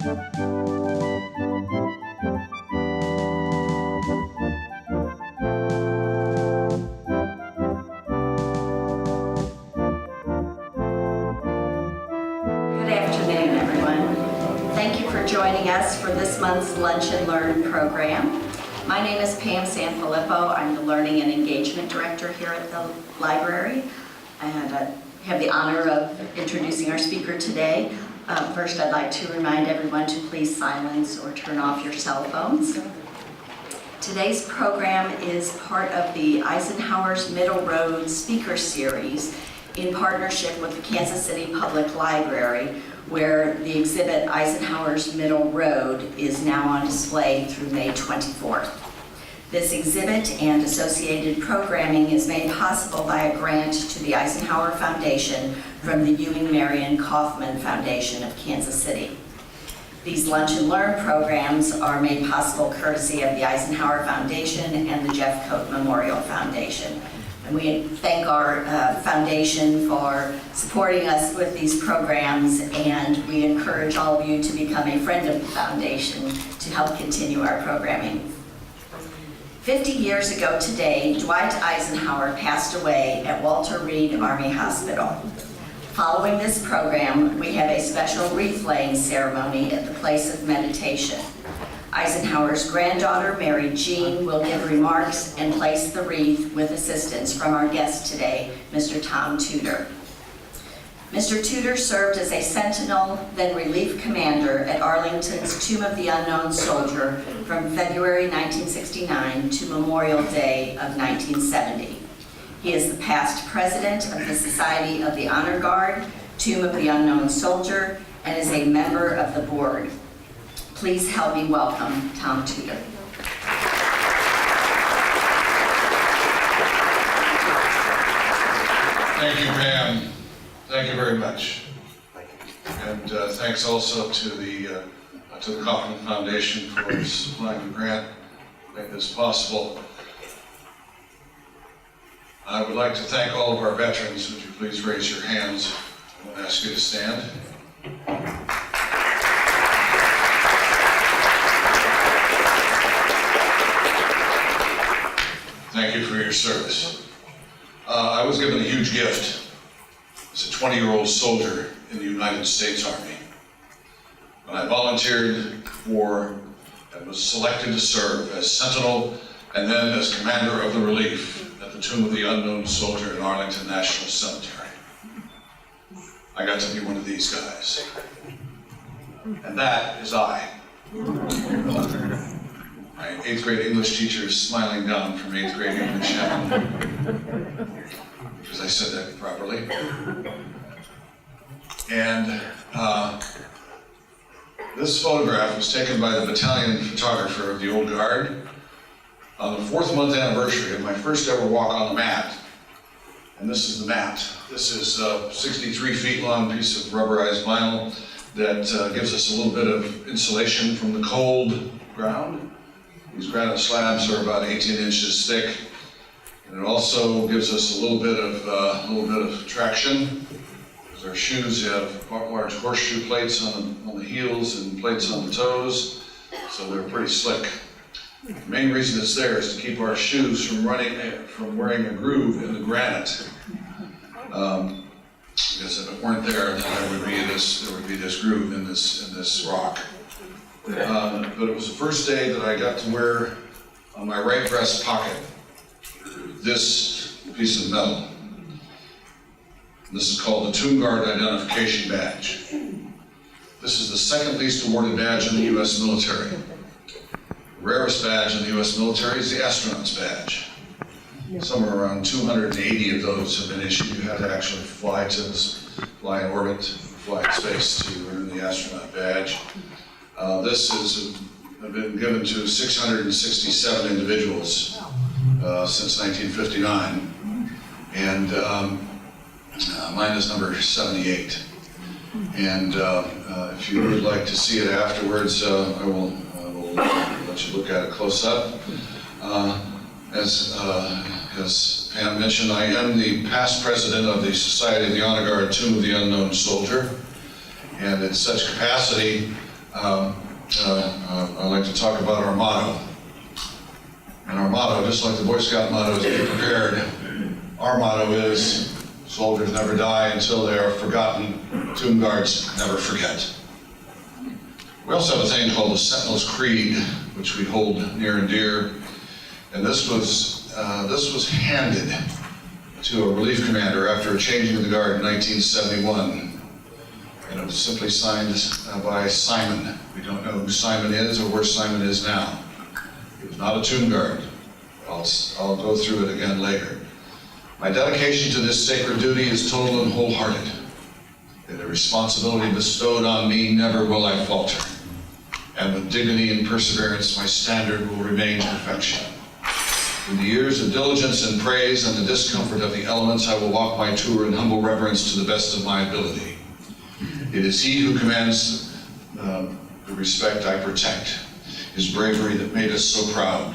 Joining us for this month's Lunch and Learn program. My name is Pam Sanfilippo. I'm the Learning and Engagement Director here at the library, and I have the honor of introducing our speaker today. First, I'd like to remind everyone to please silence or turn off your cell phones. Today's program is part of the Eisenhower's Middle Road Speaker Series in partnership with the Kansas City Public Library, where the exhibit Eisenhower's Middle Road is now on display through May 24th. This exhibit and associated programming is made possible by a grant to the Eisenhower Foundation from the Ewing, Marion, Kauffman Foundation of Kansas City. These Lunch and Learn programs are made possible courtesy of the Eisenhower Foundation and the Jeff Coate Memorial Foundation. And we thank our foundation for supporting us with these programs, and we encourage all of you to become a friend of the foundation to help continue our programming. 50 years ago today, Dwight Eisenhower passed away at Walter Reed Army Hospital. Following this program, we have a special wreath-laying ceremony at the place of meditation. Eisenhower's granddaughter, Marion, will give remarks and place the wreath with assistance from our guest today, Mr. Tom Tudor. Mr. Tudor served as a sentinel, then relief commander at Arlington's Tomb of the Unknown Soldier from February 1969 to Memorial Day of 1970. He is the past president of the Society of the Honor Guard, Tomb of the Unknown Soldier, and is a member of the board. Please help me welcome Tom Tudor. Thank you, Pam. Thank you very much. And thanks also to the Kauffman Foundation for supplying the grant to make this possible. I would like to thank all of our veterans. Would you please raise your hands? I will ask you to stand. Thank you for your service. I was given a huge gift as a 20-year-old soldier in the United States Army. When I volunteered for and was selected to serve as sentinel and then as commander of the relief at the Tomb of the Unknown Soldier in Arlington National Cemetery. I got to be one of these guys. And that is I. My 8th grade English teacher is smiling down from 8th grade English heaven, because I said that properly. And this photograph was taken by the battalion photographer of the Old Guard on the 4th month anniversary of my first ever walk on the mat. And this is the mat. This is a 63 feet long piece of rubberized vinyl that gives us a little bit of insulation from the cold ground. These granite slabs are about 18 inches thick, and it also gives us a little bit of traction, because our shoes have large horseshoe plates on the heels and plates on the toes, so they're pretty slick. The main reason it's there is to keep our shoes from wearing a groove in the granite. Because if it weren't there, then there would be this groove in this rock. But it was the first day that I got to wear on my right breast pocket this piece of metal. This is called the Tomb Guard Identification Badge. This is the second least awarded badge in the U.S. military. The rarest badge in the U.S. military is the astronaut's badge. Somewhere around 280 of those have been issued. You have to actually fly in orbit, fly in space to earn the astronaut badge. This has been given to 667 individuals since 1959, and mine is number 78. And if you would like to see it afterwards, I will let you look at it close up. As Pam mentioned, I am the past president of the Society of the Honor Guard Tomb of the Unknown Soldier, and in such capacity, I'd like to talk about our motto. And our motto, just like the Boy Scout motto is be prepared, our motto is soldiers never die until they are forgotten, tomb guards never forget. We also have a thing called the Sentinel's Creed, which we hold near and dear. And this was handed to a relief commander after a changing of the guard in 1971. And it was simply signed by Simon. We don't know who Simon is or where Simon is now. He was not a tomb guard. I'll go through it again later. My dedication to this sacred duty is total and wholehearted. In the responsibility bestowed on me, never will I falter. And with dignity and perseverance, my standard will remain perfection. In the years of diligence and praise and the discomfort of the elements, I will walk my tour in humble reverence to the best of my ability. It is he who commands the respect I protect, his bravery that made us so proud.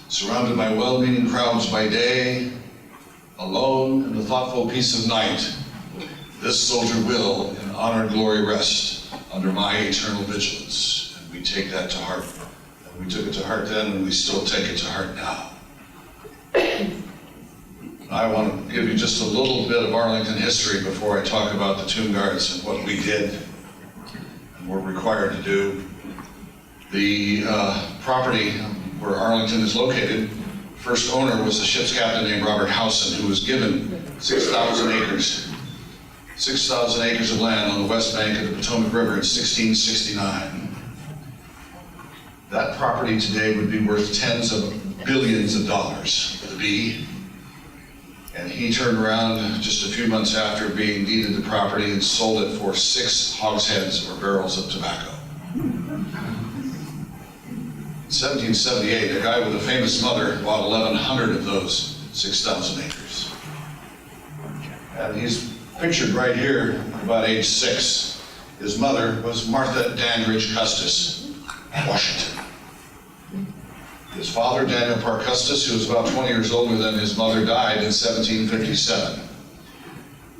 Surrounded by well-meaning crowds by day, alone in the thoughtful peace of night, this soldier will in honor and glory rest under my eternal vigilance. And we take that to heart. And we took it to heart then, and we still take it to heart now. I want to give you just a little bit of Arlington history before I talk about the tomb guards and what we did and were required to do. The property where Arlington is located, first owner was a ship's captain named Robert Howson, who was given 6,000 acres. 6,000 acres of land on the west bank of the Potomac River in 1669. That property today would be worth tens of billions of dollars with a B. And he turned around just a few months after being deeded the property and sold it for 6 hogsheads or barrels of tobacco. In 1778, a guy with a famous mother bought 1,100 of those 6,000 acres. And he's pictured right here about age 6. His mother was Martha Dandridge Custis, Washington. His father, Daniel Parke Custis, who was about 20 years older than his mother, died in 1757.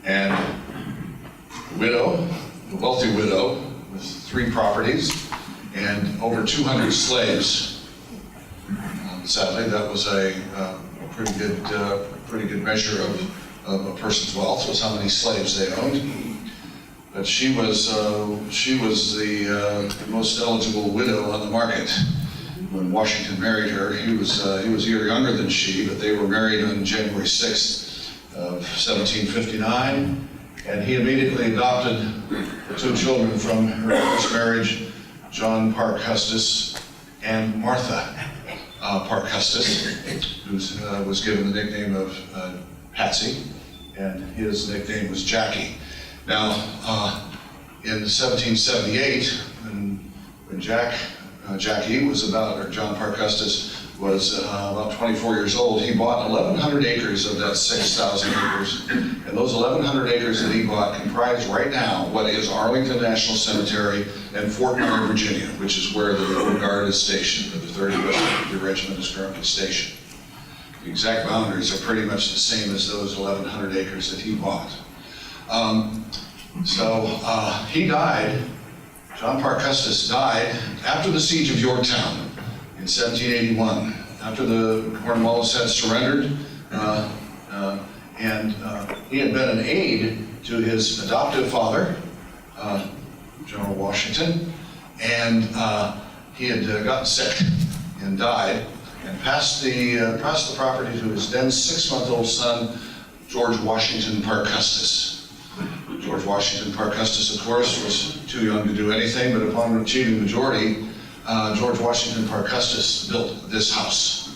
And the widow, the wealthy widow, with 3 properties and over 200 slaves. Sadly, that was a pretty good measure of a person's wealth, was how many slaves they owned. But she was the most eligible widow on the market. When Washington married her, he was a year younger than she, but they were married on January 6th of 1759, and he immediately adopted the 2 children from her first marriage, John Parke Custis and Martha Parke Custis, who was given the nickname of Patsy, and his nickname was Jackie. Now, in 1778, when Jackie was or John Parke Custis was about 24 years old, he bought 1,100 acres of that 6,000 acres. And those 1,100 acres that he bought comprise right now what is Arlington National Cemetery and Fort Myer, Virginia, which is where the Old Guard is stationed, where the 30th Infantry Regiment is currently stationed. The exact boundaries are pretty much the same as those 1,100 acres that he bought. He died. John Parke Custis died after the siege of Yorktown in 1781, after the Cornwallis had surrendered, and he had been an aide to his adoptive father, General Washington, and he had gotten sick and died, and passed the property to his then 6-month-old son, George Washington Parke Custis. George Washington Parke Custis, of course, was too young to do anything, but upon achieving majority, George Washington Parke Custis built this house.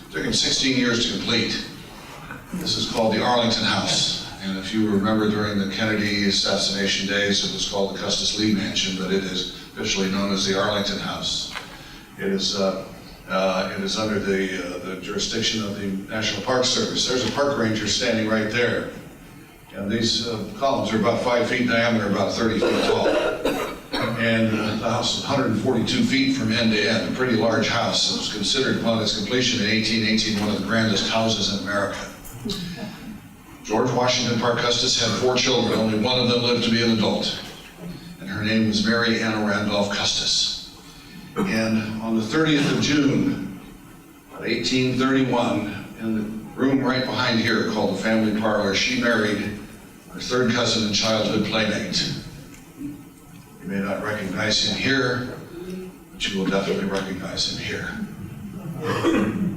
It took him 16 years to complete. This is called the Arlington House. And if you remember during the Kennedy assassination days, it was called the Custis Lee Mansion, but it is officially known as the Arlington House. It is under the jurisdiction of the National Park Service. There's a park ranger standing right there. And these columns are about 5 feet in diameter, about 30 feet tall. And the house is 142 feet from end to end, a pretty large house. It was considered upon its completion in 1818 one of the grandest houses in America. George Washington Parke Custis had 4 children. Only one of them lived to be an adult. And her name was Mary Anna Randolph Custis. And on the 30th of June, 1831, in the room right behind here called the family parlor, she married her third cousin and childhood playmate. You may not recognize him here, but you will definitely recognize him here.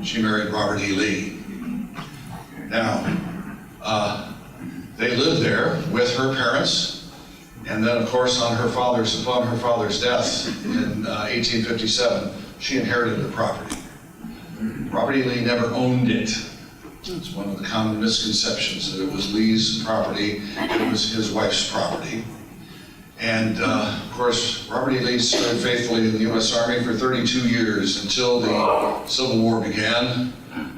She married Robert E. Lee. Now, they lived there with her parents, and then of course upon her father's death in 1857, she inherited the property. Robert E. Lee never owned it. It's one of the common misconceptions that it was Lee's property, it was his wife's property. And of course, Robert E. Lee served faithfully in the U.S. Army for 32 years until the Civil War began.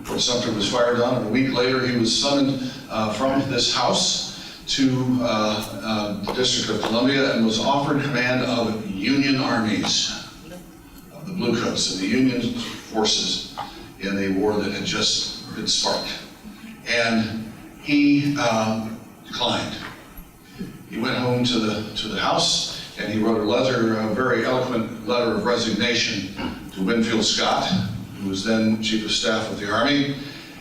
Fort Sumter was fired on, and a week later he was summoned from this house to the District of Columbia and was offered command of Union armies, of the Bluecoats and the Union forces in a war that had just been sparked. And he declined. He went home to the house and he wrote a very eloquent letter of resignation to Winfield Scott, who was then Chief of Staff of the Army.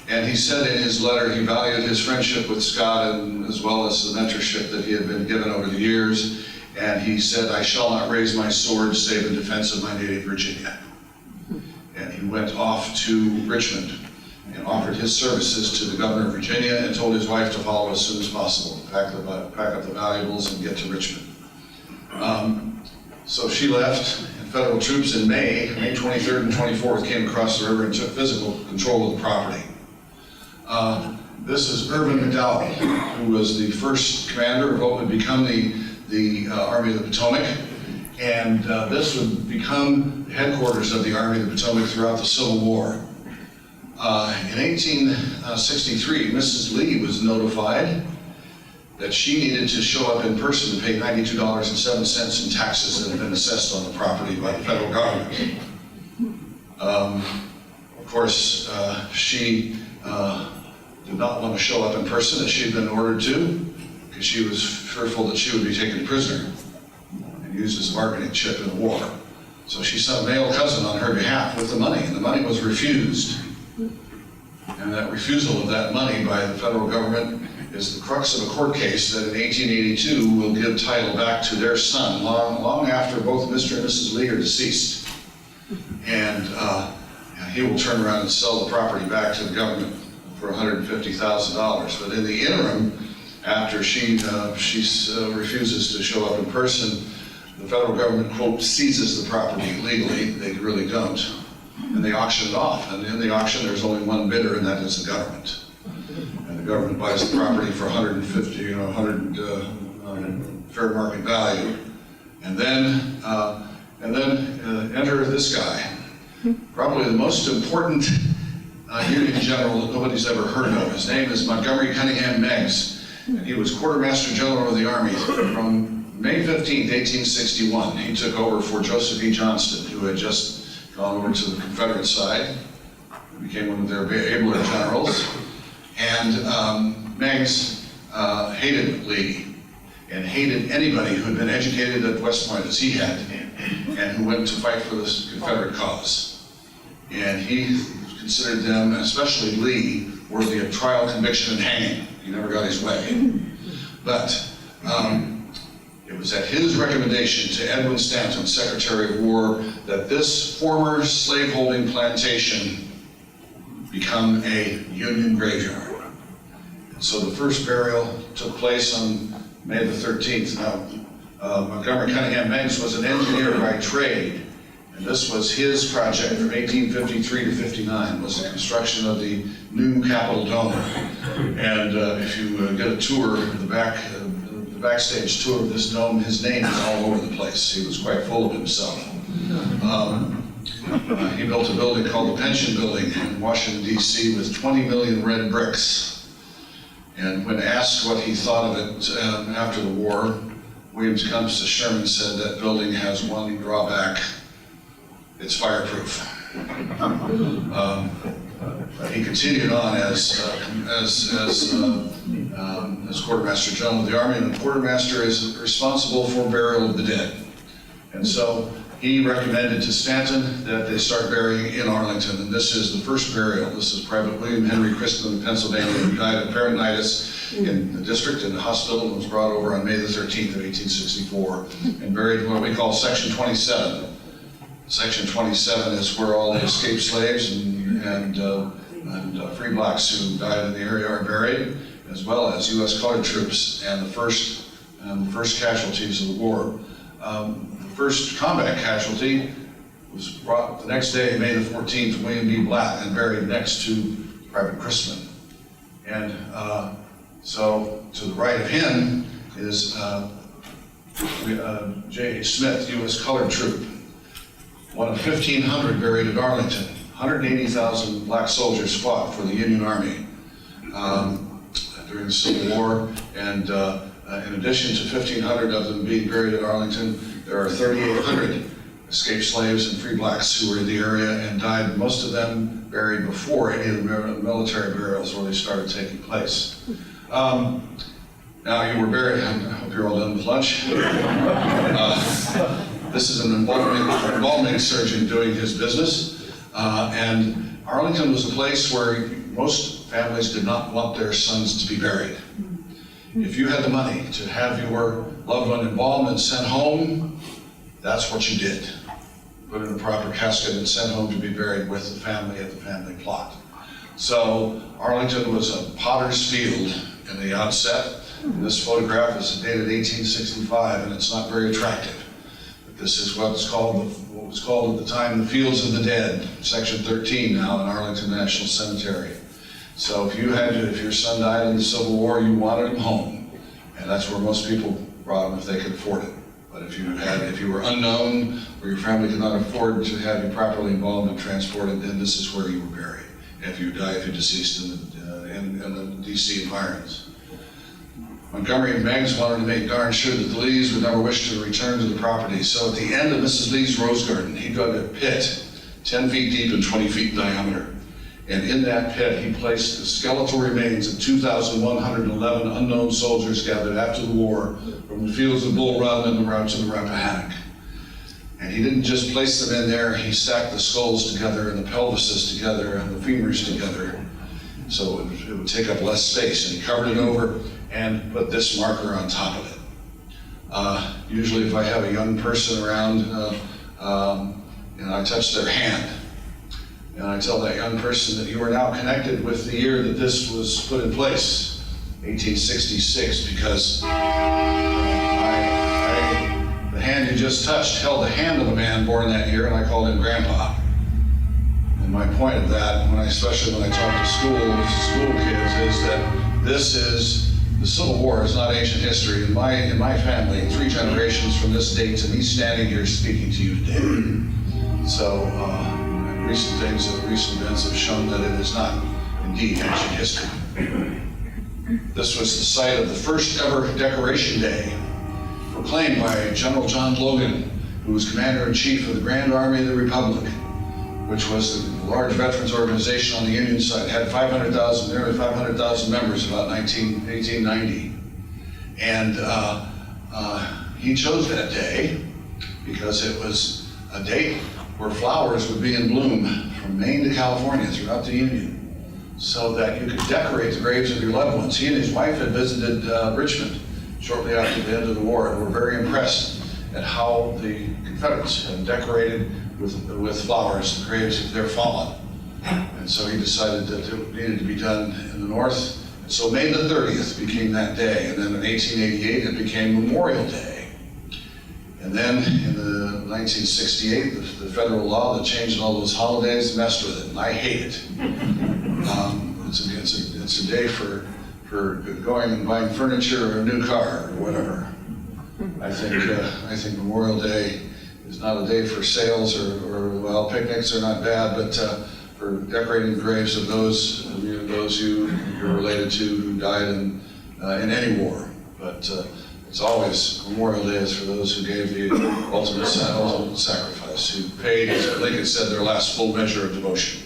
And he said in his letter he valued his friendship with Scott and as well as the mentorship that he had been given over the years. And he said, "I shall not raise my sword save in defense of my native Virginia." And he went off to Richmond and offered his services to the governor of Virginia and told his wife to follow as soon as possible, pack up the valuables and get to Richmond. So she left, and federal troops in May 23rd and 24th, came across the river and took physical control of the property. This is Irvin McDowell, who was the first commander of what would become the Army of the Potomac. And this would become the headquarters of the Army of the Potomac throughout the Civil War. In 1863, Mrs. Lee was notified that she needed to show up in person to pay $92.07 in taxes that had been assessed on the property by the federal government. Of course, she did not want to show up in person as she had been ordered to, because she was fearful that she would be taken prisoner and used as a bargaining chip in the war. So she sent a male cousin on her behalf with the money, and the money was refused. And that refusal of that money by the federal government is the crux of a court case that in 1882 will give title back to their son long after both Mr. and Mrs. Lee are deceased. And he will turn around and sell the property back to the government for $150,000. But in the interim, after she refuses to show up in person, the federal government, quote, seizes the property legally. They really don't. And they auction it off. And in the auction, there's only one bidder, and that is the government. And the government buys the property for 150, 100 fair market value. And then enter this guy, probably the most important Union general that nobody's ever heard of. His name is Montgomery Cunningham Meigs, and he was Quartermaster General of the Army from May 15th, 1861. He took over for Joseph E. Johnston, who had just gone over to the Confederate side, became one of their abler generals. And Meigs hated Lee and hated anybody who had been educated at West Point as he had and who went to fight for this Confederate cause. And he considered them, especially Lee, worthy of trial, conviction, and hanging. He never got his way. But it was at his recommendation to Edwin Stanton, Secretary of War, that this former slaveholding plantation become a Union graveyard. And so the first burial took place on May the 13th. Now, Montgomery Cunningham Meigs was an engineer by trade, and this was his project from 1853 to 59, was the construction of the new Capitol Dome. And if you get a tour of the backstage tour of this dome, his name is all over the place. He was quite full of himself. He built a building called the Pension Building in Washington, D.C. with 20 million red bricks. And when asked what he thought of it after the war, William Tecumseh Sherman said that building has one drawback: it's fireproof. He continued on as quartermaster general of the Army, and the quartermaster is responsible for burial of the dead. And so he recommended to Stanton that they start burying in Arlington, and this is the first burial. This is Private William Henry Christman of Pennsylvania, who died of peritonitis in the district in the hospital and was brought over on May the 13th of 1864 and buried in what we call Section 27. Section 27 is where all the escaped slaves and free blacks who died in the area are buried, as well as U.S. colored troops and the first casualties of the war. The first combat casualty was brought the next day, May the 14th, William B. Blatt, and buried next to Private Christman. And so to the right of him is J.H. Smith, U.S. colored troop, one of 1,500 buried at Arlington. 180,000 black soldiers fought for the Union Army during the Civil War, and in addition to 1,500 of them being buried at Arlington, there are 3,800 escaped slaves and free blacks who were in the area and died, most of them buried before any of the military burials really started taking place. Now you were buried, I hope you're all done with lunch. This is an embalming surgeon doing his business. And Arlington was a place where most families did not want their sons to be buried. If you had the money to have your loved one embalmed and sent home, that's what you did. Put in a proper casket and sent home to be buried with the family at the family plot. So Arlington was a potter's field in the outset. This photograph is dated 1865, and it's not very attractive. But this is what was called at the time the Fields of the Dead, Section 13 now in Arlington National Cemetery. So if your son died in the Civil War, you wanted him home, and that's where most people brought him if they could afford it. But if you were unknown or your family could not afford to have you properly embalmed and transported, then this is where you were buried. If you deceased in the DC environs. Montgomery and Meigs wanted to make darn sure that the Lees would never wish to return to the property. So at the end of Mrs. Lee's rose garden, he dug a pit 10 feet deep and 20 feet in diameter. And in that pit, he placed the skeletal remains of 2,111 unknown soldiers gathered after the war from the fields of Bull Run and the route to the Rappahannock. And he didn't just place them in there, he stacked the skulls together and the pelvises together and the femurs together. So it would take up less space. And he covered it over and put this marker on top of it. Usually if I have a young person around, I touch their hand. And I tell that young person that you are now connected with the year that this was put in place, 1866, because the hand you just touched held the hand of a man born that year, and I called him Grandpa. And my point of that, especially when I talk to school kids, is that the Civil War is not ancient history. In my family, 3 generations from this date to me standing here speaking to you today. So recent events have shown that it is not indeed ancient history. This was the site of the first ever Decoration Day, proclaimed by General John Logan, who was Commander-in-Chief of the Grand Army of the Republic, which was the large veterans organization on the Union side. It had nearly 500,000 members about 1890. And he chose that day because it was a date where flowers would be in bloom from Maine to California throughout the Union, so that you could decorate the graves of your loved ones. He and his wife had visited Richmond shortly after the end of the war and were very impressed at how the Confederates had decorated with flowers the graves of their fallen. And so he decided that it needed to be done in the North. And so May the 30th became that day. And then in 1888, it became Memorial Day. And then in the 1968, the federal law that changed all those holidays messed with it, and I hate it. It's a day for going and buying furniture or a new car or whatever. I think Memorial Day is not a day for sales or picnics are not bad, but for decorating the graves of those you're related to who died in any war. But it's always Memorial Day is for those who gave the ultimate sacrifice, who paid, as Lincoln said, their last full measure of devotion.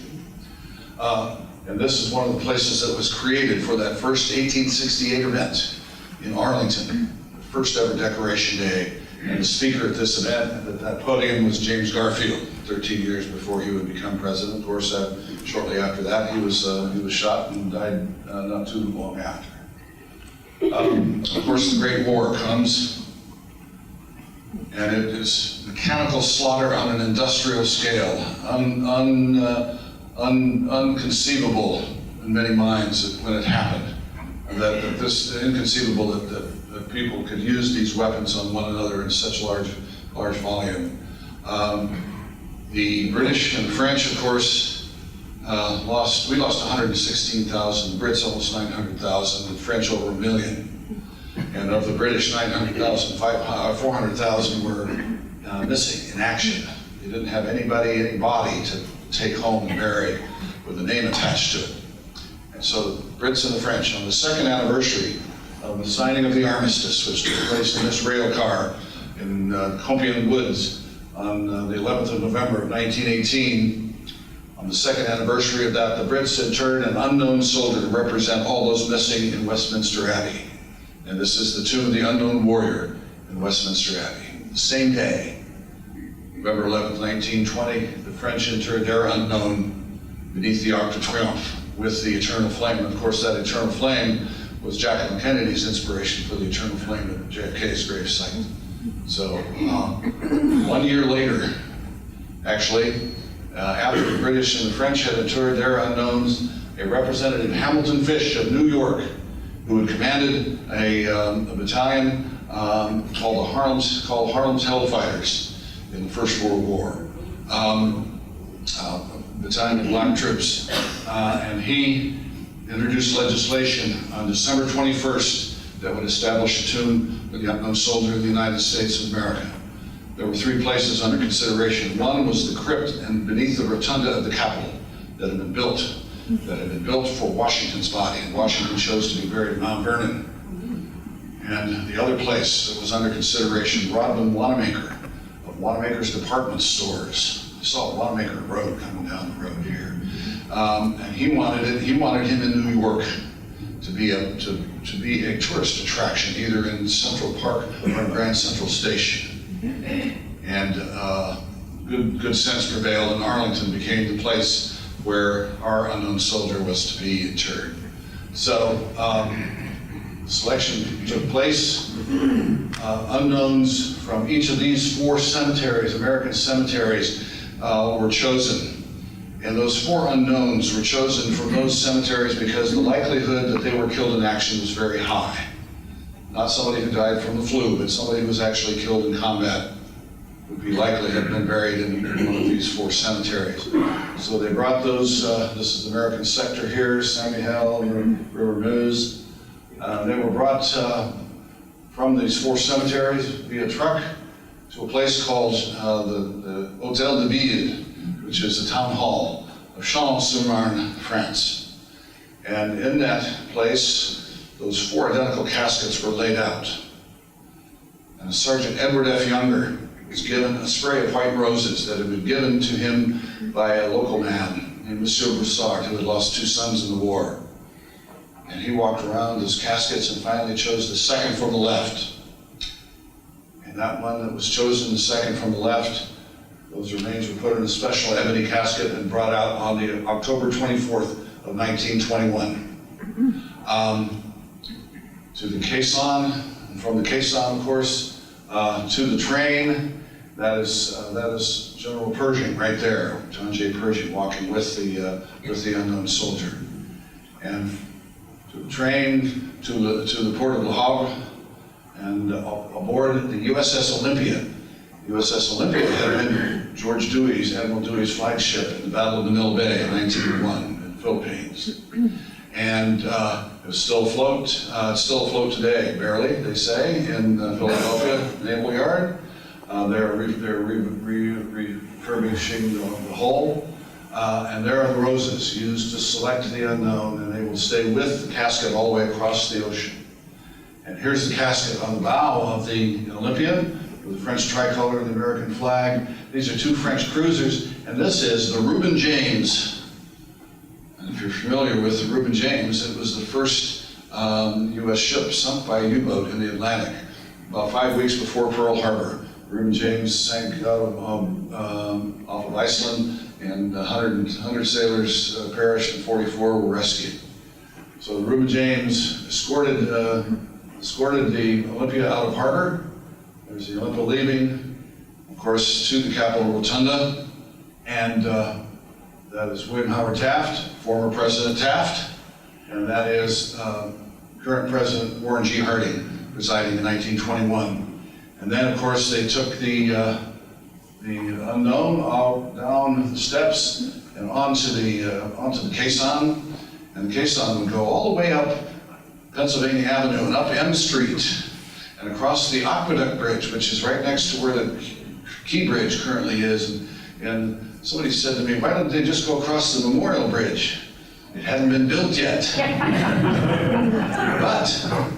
And this is one of the places that was created for that first 1868 event in Arlington, the first ever Decoration Day. And the speaker at this event, at that podium, was James Garfield, 13 years before he would become president. Of course, shortly after that, he was shot and died not too long after. Of course, the Great War comes, and it is mechanical slaughter on an industrial scale, unconceivable in many minds when it happened. That this inconceivable that people could use these weapons on one another in such large volume. The British and the French, of course, we lost 116,000, the Brits almost 900,000, the French over 1 million. And of the British, 900,000, 400,000 were missing in action. They didn't have any body to take home and bury with a name attached to it. And so the Brits and the French, on the second anniversary of the signing of the armistice, which took place in this rail car in Compiègne Woods on the 11th of November of 1918, on the second anniversary of that, the Brits interred an unknown soldier to represent all those missing in Westminster Abbey. And this is the tomb of the unknown warrior in Westminster Abbey. The same day, November 11th, 1920, the French interred their unknown beneath the Arc de Triomphe with the eternal flame. And of course, that eternal flame was Jacqueline Kennedy's inspiration for the eternal flame at JFK's gravesite. So 1 year later, actually, after the British and the French had interred their unknowns, a Representative Hamilton Fish of New York, who had commanded a battalion called Harlem's Hellfighters in the First World War, battalion of black troops, and he introduced legislation on December 21st that would establish a tomb for the unknown soldier of the United States of America. There were 3 places under consideration. One was the crypt and beneath the rotunda of the Capitol that had been built for Washington's body, and Washington chose to be buried at Mount Vernon. And the other place that was under consideration, Rodman Wanamaker of Wanamaker's Department Stores. I saw Wanamaker Road coming down the road here. And he wanted him in New York to be a tourist attraction, either in Central Park or in Grand Central Station. And good sense prevailed, and Arlington became the place where our unknown soldier was to be interred. So selection took place. Unknowns from each of these 4 cemeteries, American cemeteries, were chosen. And those 4 unknowns were chosen from those cemeteries because the likelihood that they were killed in action was very high. Not somebody who died from the flu, but somebody who was actually killed in combat would be likely to have been buried in one of these 4 cemeteries. So they brought those, this is the American sector here, Samuel, River Meuse. They were brought from these 4 cemeteries via truck to a place called the Hôtel de Ville, which is the town hall of Chalon-sur-Marne, France. And in that place, those 4 identical caskets were laid out. And Sergeant Edward F. Younger was given a spray of white roses that had been given to him by a local man named Monsieur Broussard, who had lost 2 sons in the war. And he walked around his caskets and finally chose the second from the left. And that one that was chosen, the second from the left, those remains were put in a special ebony casket and brought out on the October 24th of 1921. To the caisson, and from the caisson, of course, to the train. That is General Pershing right there, John J. Pershing, walking with the unknown soldier. And to the train, to the port of Le Havre, and aboard the USS Olympia. USS Olympia had been Admiral Dewey's flagship in the Battle of Manila Bay in 1901 in the Philippines. And it was still afloat. It's still afloat today, barely, they say, in Philadelphia Naval Yard. They're refurbishing the hull. And there are the roses used to select the unknown, and they will stay with the casket all the way across the ocean. And here's the casket on the bow of the Olympia, with the French tricolor and the American flag. These are 2 French cruisers, and this is the Reuben James. And if you're familiar with the Reuben James, it was the first U.S. ship sunk by a U-boat in the Atlantic. About 5 weeks before Pearl Harbor, Reuben James sank out off of Iceland, and 100 sailors perished and 44 were rescued. So the Reuben James escorted the Olympia out of harbor. There's the Olympia leaving, of course, to the Capitol Rotunda, and that is William Howard Taft, former President Taft, and that is current President Warren G. Harding, presiding in 1921. And then, of course, they took the unknown all down the steps and onto the caisson, and the caisson would go all the way up Pennsylvania Avenue and up M Street and across the Aqueduct Bridge, which is right next to where the Key Bridge currently is. And somebody said to me, why didn't they just go across the Memorial Bridge? It hadn't been built yet. But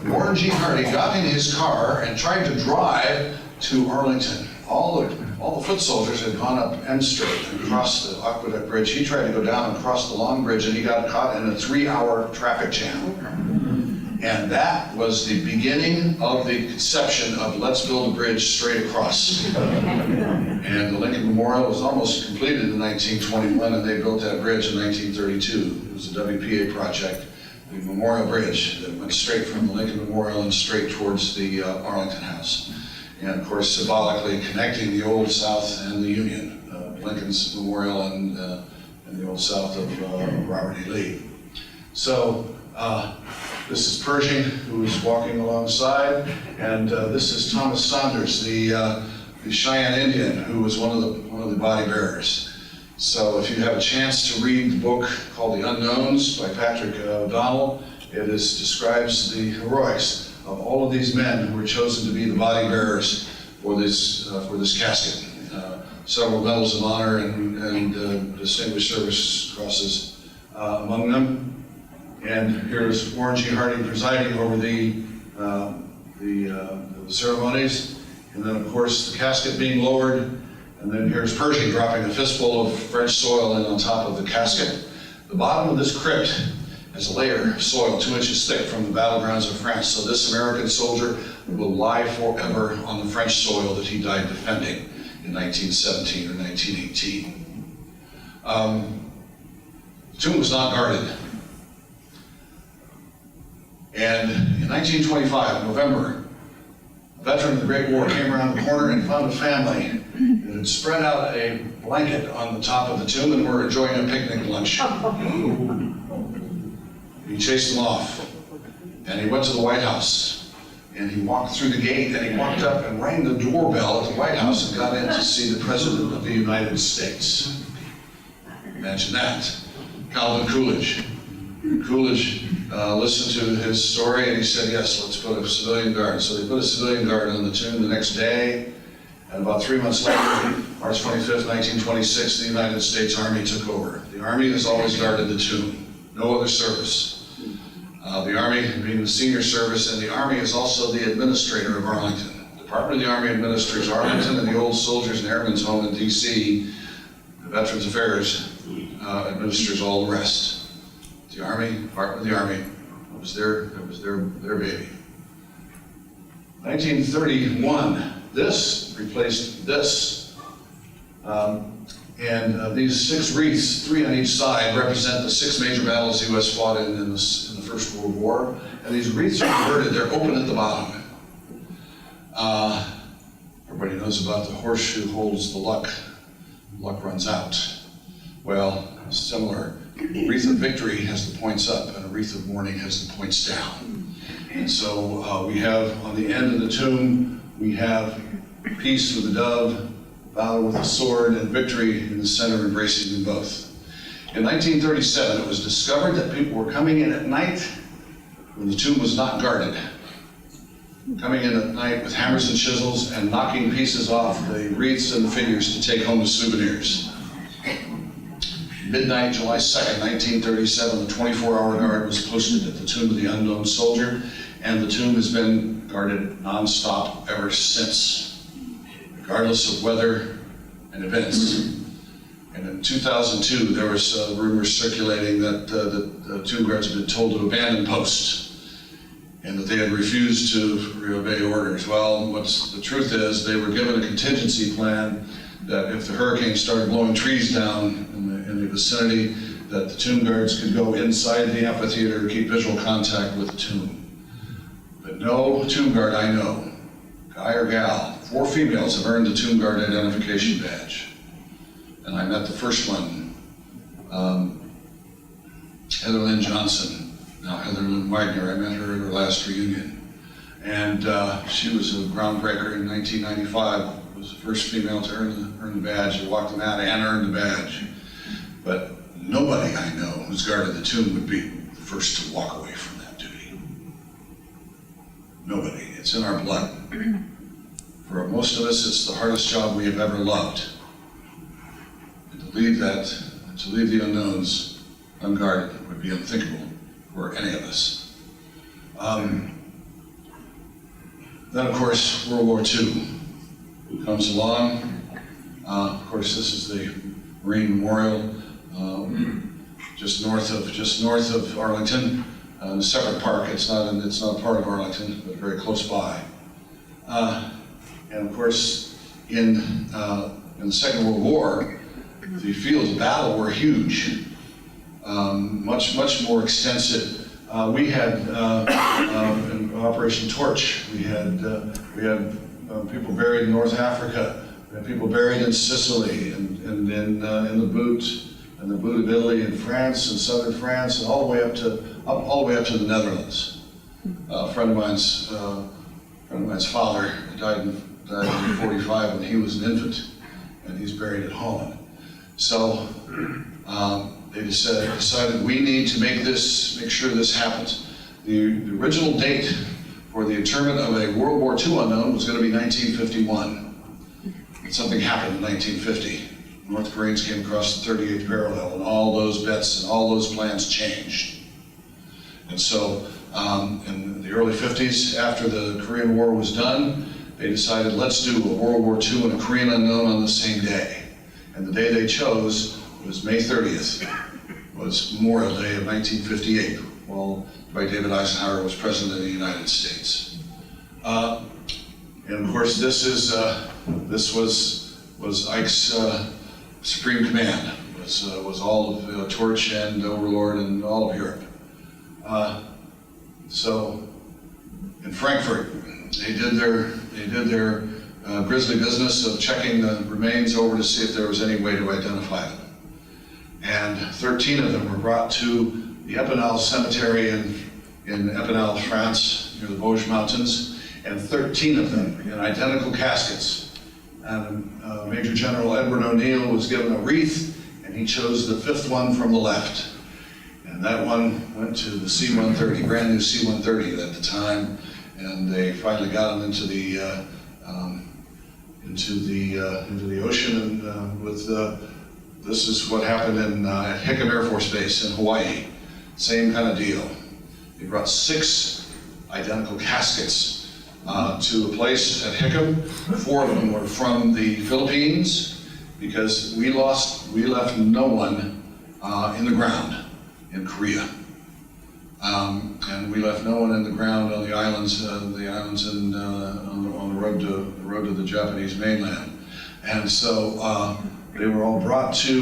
Warren G. Harding got in his car and tried to drive to Arlington. All the foot soldiers had gone up M Street and across the Aqueduct Bridge. He tried to go down and cross the Long Bridge, and he got caught in a 3-hour traffic jam. And that was the beginning of the conception of let's build a bridge straight across. And the Lincoln Memorial was almost completed in 1921, and they built that bridge in 1932. It was a WPA project, the Memorial Bridge that went straight from the Lincoln Memorial and straight towards the Arlington House. And of course, symbolically connecting the Old South and the Union, Lincoln's Memorial and the Old South of Robert E. Lee. So this is Pershing, who is walking alongside, and this is Thomas Saunders, the Cheyenne Indian, who was one of the body bearers. So if you have a chance to read the book called The Unknowns by Patrick O'Donnell, it describes the heroics of all of these men who were chosen to be the body bearers for this casket. Several medals of honor and distinguished service crosses among them. And here's Warren G. Harding presiding over the ceremonies. And then, of course, the casket being lowered. And then here's Pershing dropping a fistful of French soil in on top of the casket. The bottom of this crypt has a layer of soil 2 inches thick from the battlegrounds of France. So this American soldier will lie forever on the French soil that he died defending in 1917 or 1918. The tomb was not guarded. And in 1925, November, a veteran of the Great War came around the corner and found a family that had spread out a blanket on the top of the tomb and were enjoying a picnic lunch. He chased them off, and he went to the White House, and he walked through the gate, and he walked up and rang the doorbell at the White House and got in to see the President of the United States. Imagine that. Calvin Coolidge. Coolidge listened to his story, and he said, yes, let's put a civilian guard. So they put a civilian guard on the tomb the next day, and about 3 months later, March 25th, 1926, the United States Army took over. The Army has always guarded the tomb, no other service. The Army being the senior service, and the Army is also the administrator of Arlington. The Department of the Army administers Arlington and the Old Soldiers and Airmen's Home in D.C. The Veterans Affairs administers all the rest. The Army, Department of the Army, it was their baby. 1931, this replaced this. These 6 wreaths, 3 on each side, represent the 6 major battles the U.S. fought in the First World War. And these wreaths are inverted, they're open at the bottom. Everybody knows about the horseshoe holds the luck runs out. Well, similar. A wreath of victory has the points up, and a wreath of mourning has the points down. And so we have, on the end of the tomb, we have peace with a dove, valor with a sword, and victory in the center, embracing them both. In 1937, it was discovered that people were coming in at night when the tomb was not guarded. Coming in at night with hammers and chisels and knocking pieces off the wreaths and the figures to take home as souvenirs. Midnight, July 2nd, 1937, the 24-hour guard was posted at the tomb of the unknown soldier, and the tomb has been guarded nonstop ever since, regardless of weather and events. And in 2002, there was rumors circulating that the tomb guards had been told to abandon posts and that they had refused to obey orders. Well, the truth is they were given a contingency plan that if the hurricane started blowing trees down in the vicinity, that the tomb guards could go inside the amphitheater to keep visual contact with the tomb. But no tomb guard I know, guy or gal, 4 females have earned the tomb guard identification badge. And I met the first one, Heather Lynn Johnson, now Heather Lynn Wagner. I met her at her last reunion. And she was a groundbreaker in 1995. Was the first female to earn the badge, to walk the mat and earn the badge. But nobody I know who's guarded the tomb would be the first to walk away from that duty. Nobody. It's in our blood. For most of us, it's the hardest job we have ever loved. And to leave the unknowns unguarded would be unthinkable for any of us. Then, of course, World War II comes along. Of course, this is the Marine Memorial, just north of Arlington, in a separate park. It's not part of Arlington, but very close by. And of course, in the Second World War, the fields of battle were huge, much more extensive. We had in Operation Torch. We had people buried in North Africa. We had people buried in Sicily and in the boot of Italy and France and southern France, and all the way up to the Netherlands. A friend of mine's father died in 1945 when he was an infant, and he's buried at Holland. So they decided we need to make sure this happens. The original date for the interment of a World War II unknown was going to be 1951. And something happened in 1950. North Koreans came across the 38th parallel, and all those bets and all those plans changed. And so in the early 50s, after the Korean War was done, they decided, let's do a World War II and a Korean unknown on the same day. And the day they chose was May 30th, was Memorial Day of 1958, while Dwight D. Eisenhower was President of the United States. And of course, this was Ike's supreme command, was all of Torch and Overlord and all of Europe. So in Frankfurt, they did their grisly business of checking the remains over to see if there was any way to identify them. And 13 of them were brought to the Epinal Cemetery in Epinal, France, near the Vosges Mountains, and 13 of them in identical caskets. And Major General Edward O'Neill was given a wreath, and he chose the 5th one from the left. And that one went to the C-130, brand new C-130 at the time, and they finally got him into the ocean. And this is what happened at Hickam Air Force Base in Hawaii. Same kind of deal. They brought 6 identical caskets to a place at Hickam. 4 of them were from the Philippines, because we left no one in the ground in Korea. And we left no one in the ground on the islands on the road to the Japanese mainland. And so they were all brought to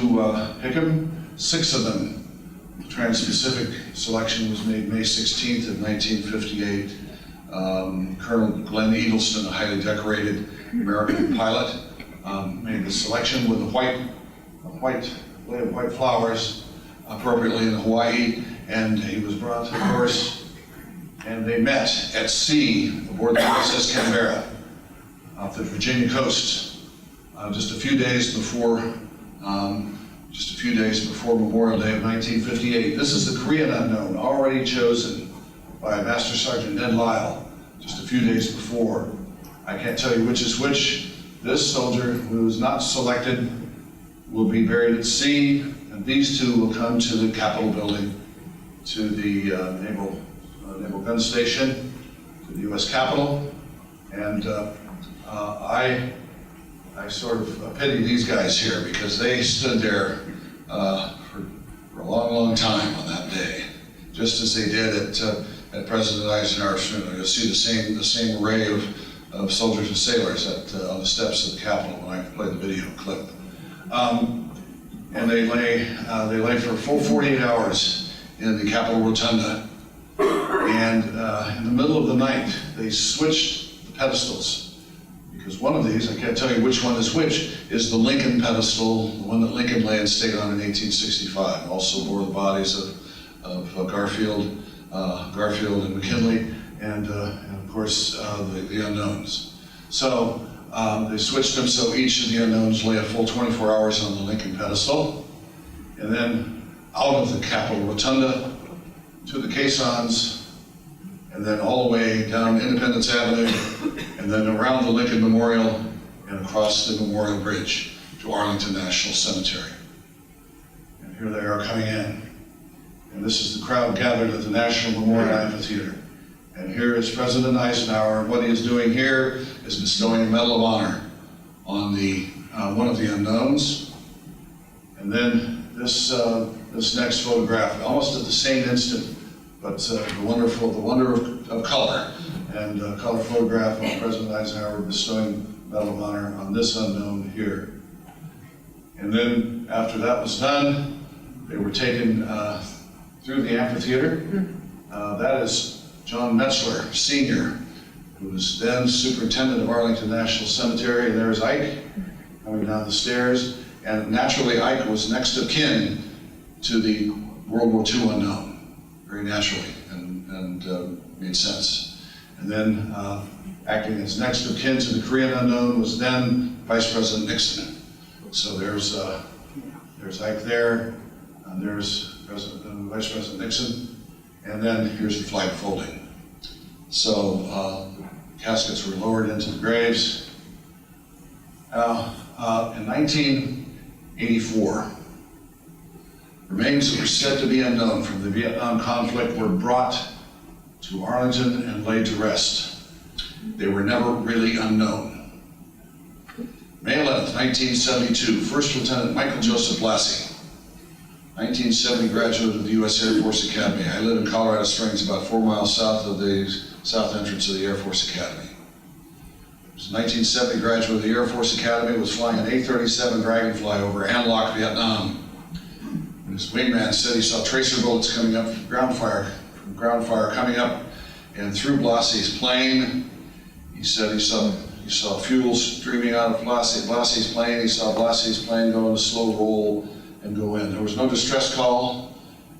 Hickam. 6 of them. The Trans-Pacific selection was made May 16th of 1958. Colonel Glenn Eagleston, a highly decorated American pilot, made the selection with a lay of white flowers appropriately in Hawaii, and he was brought to the course, and they met at sea aboard the USS Canberra off the Virginia coast just a few days before Memorial Day of 1958. This is the Korean unknown, already chosen by Master Sergeant Ned Lyle just a few days before. I can't tell you which is which. This soldier who is not selected will be buried at sea, and these 2 will come to the Capitol building, to the Naval Gun Station, to the U.S. Capitol. And I I sort of pity these guys here because they stood there for a long, long time on that day, just as they did at President Eisenhower's funeral. You'll see the same array of soldiers and sailors on the steps of the Capitol when I play the video clip. And they lay for a full 48 hours in the Capitol Rotunda. And in the middle of the night, they switched the pedestals. Because one of these, I can't tell you which one is which, is the Lincoln pedestal, the one that Lincoln lay and stayed on in 1865. Also bore the bodies of Garfield and McKinley, and of course the unknowns. So they switched them so each of the unknowns lay a full 24 hours on the Lincoln pedestal, and then out of the Capitol Rotunda to the caissons, and then all the way down Independence Avenue, and then around the Lincoln Memorial and across the Memorial Bridge to Arlington National Cemetery. And here they are coming in. And this is the crowd gathered at the National Memorial Amphitheater. And here is President Eisenhower, and what he is doing here is bestowing a Medal of Honor on one of the unknowns. And then this next photograph, almost at the same instant, but the wonder of color, and a color photograph of President Eisenhower bestowing Medal of Honor on this unknown here. And then after that was done, they were taken through the amphitheater. That is John Metzler, Sr., who was then superintendent of Arlington National Cemetery, and there's Ike coming down the stairs. And naturally, Ike was next of kin to the World War II unknown, very naturally, and made sense. And then acting as next of kin to the Korean unknown was then Vice President Nixon. So there's Ike there, and there's Vice President Nixon, and then here's the flag folding. So caskets were lowered into the graves. In 1984, remains that were said to be unknown from the Vietnam conflict were brought to Arlington and laid to rest. They were never really unknown. May 11th, 1972, First Lieutenant Michael Joseph Blassie, 1970 graduate of the U.S. Air Force Academy. I live in Colorado Springs, about 4 miles south of the south entrance of the Air Force Academy. He was a 1970 graduate of the Air Force Academy, was flying an A-37 Dragonfly over An Loc, Vietnam. And his wingman said he saw tracer bullets coming up from ground fire coming up and through Blassie's plane. He said he saw fuel streaming out of Blassie's plane. He saw Blassie's plane go in a slow roll and go in. There was no distress call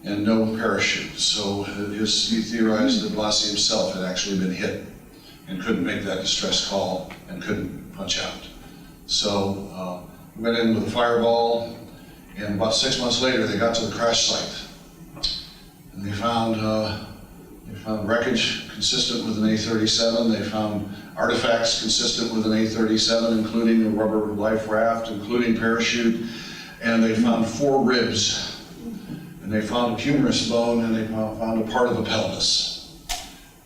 and no parachute. So he theorized that Blassie himself had actually been hit and couldn't make that distress call and couldn't punch out. So he went in with a fireball, and about 6 months later they got to the crash site. And they found wreckage consistent with an A-37. They found artifacts consistent with an A-37, including a rubber life raft, including parachute. And they found 4 ribs. And they found a humerus bone, and they found a part of the pelvis.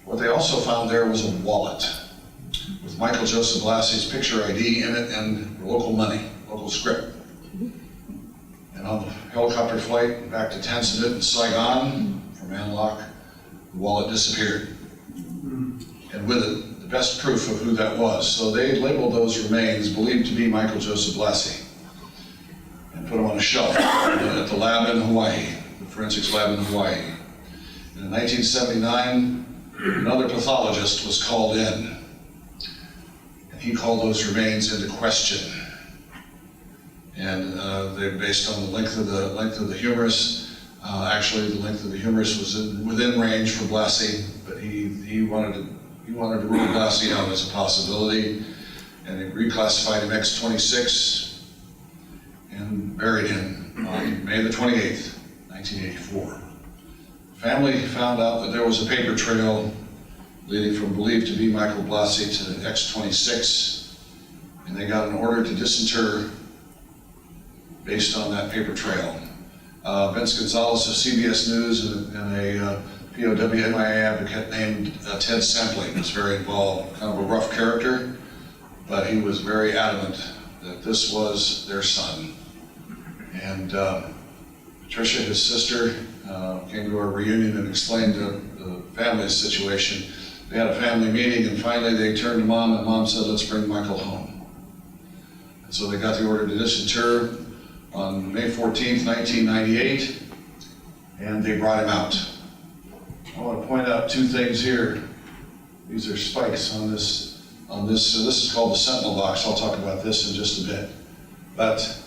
What they also found there was a wallet with Michael Joseph Blassie's picture ID in it and local money, local script. And on the helicopter flight back to Tanzanite in Saigon from An Loc, the wallet disappeared. And with it, the best proof of who that was. So they labeled those remains believed to be Michael Joseph Blassie and put them on a shelf at the lab in Hawaii, the forensics lab in Hawaii. And in 1979, another pathologist was called in, and he called those remains into question. And they, based on the length of the humerus, actually the length of the humerus was within range for Blassie, but he wanted to rule Blassie out as a possibility, and he reclassified him X-26 and buried him on May the 28th, 1984. Family found out that there was a paper trail leading from believed to be Michael Blassie to X-26, and they got an order to disinter based on that paper trail. Vince Gonzalez of CBS News and a POW MIA advocate named Ted Sampling was very involved, kind of a rough character, but he was very adamant that this was their son. And Patricia, his sister, came to our reunion and explained the family's situation. They had a family meeting, and finally they turned to Mom, and Mom said, let's bring Michael home. And so they got the order to disinter on May 14th, 1998, and they brought him out. I want to point out two things here. These are spikes on this. So this is called the sentinel box. I'll talk about this in just a bit. But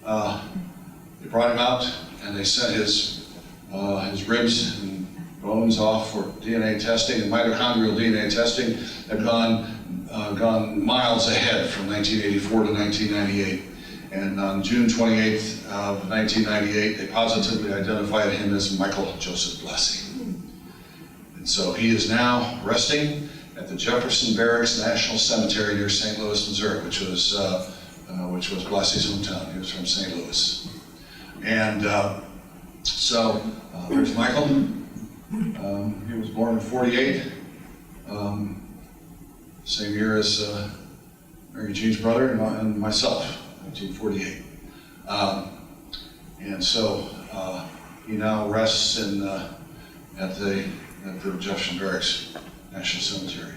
they brought him out, and they sent his ribs and bones off for DNA testing, and mitochondrial DNA testing had gone miles ahead from 1984 to 1998. And on June 28th of 1998, they positively identified him as Michael Joseph Blassie. And so he is now resting at the Jefferson Barracks National Cemetery near St. Louis, Missouri, which was Blassie's hometown. He was from St. Louis. And so there's Michael. He was born in '48, same year as Mary Jean's brother and myself, 1948. And so he now rests at the Jefferson Barracks National Cemetery.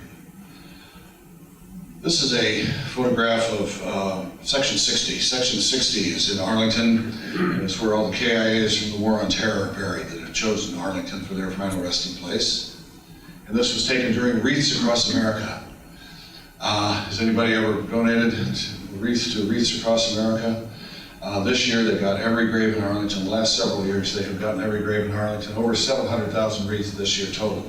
This is a photograph of Section 60. Section 60 is in Arlington, and it's where all the KIAs from the War on Terror are buried that have chosen Arlington for their final resting place. And this was taken during wreaths across America. Has anybody ever donated wreaths to Wreaths Across America? This year they got every grave in Arlington. The last several years they have gotten every grave in Arlington. Over 700,000 wreaths this year total.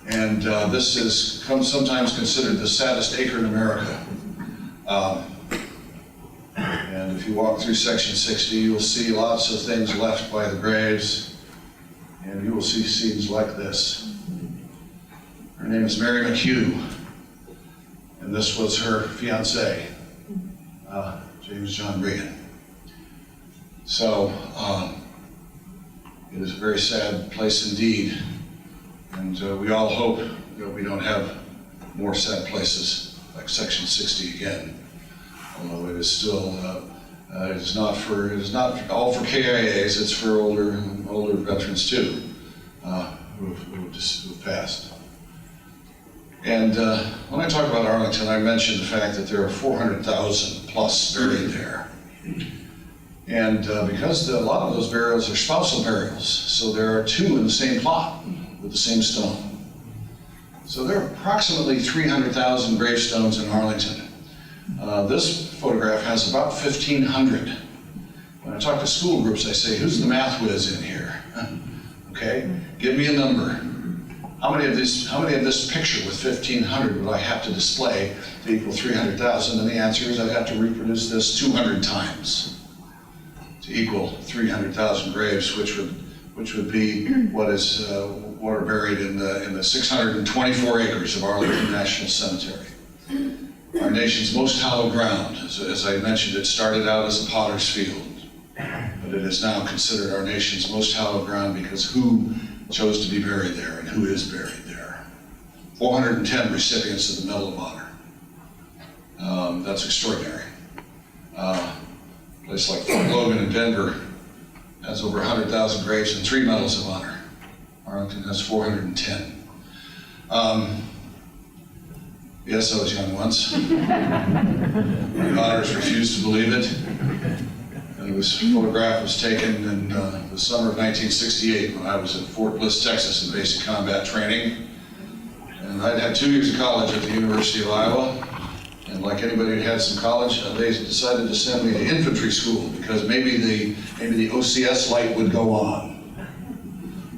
And this is sometimes considered the saddest acre in America. And if you walk through Section 60, you'll see lots of things left by the graves, and you will see scenes like this. Her name is Mary McHugh, and this was her fiancé, James John Regan. So it is a very sad place indeed. And we all hope that we don't have more sad places like Section 60 again. Although it is still, it is not all for KIAs, it's for older veterans too, who have passed. And when I talk about Arlington, I mentioned the fact that there are 400,000 plus buried there. And because a lot of those burials are spousal burials, so there are two in the same plot with the same stone. So there are approximately 300,000 gravestones in Arlington. This photograph has about 1,500. When I talk to school groups, I say, who's the math whiz in here? Okay, give me a number. How many of this picture with 1,500 would I have to display to equal 300,000? And the answer is I'd have to reproduce this 200 times to equal 300,000 graves, which would be what are buried in the 624 acres of Arlington National Cemetery. Our nation's most hallowed ground. As I mentioned, it started out as a potter's field, but it is now considered our nation's most hallowed ground because who chose to be buried there and who is buried there. 410 recipients of the Medal of Honor. That's extraordinary. A place like Fort Logan in Denver has over 100,000 graves and 3 medals of honor. Arlington has 410. Yes, I was young once. My daughters refused to believe it. And this photograph was taken in the summer of 1968 when I was at Fort Bliss, Texas in basic combat training. And I'd had 2 years of college at the University of Iowa. And like anybody who had some college, they decided to send me to infantry school because maybe the OCS light would go on,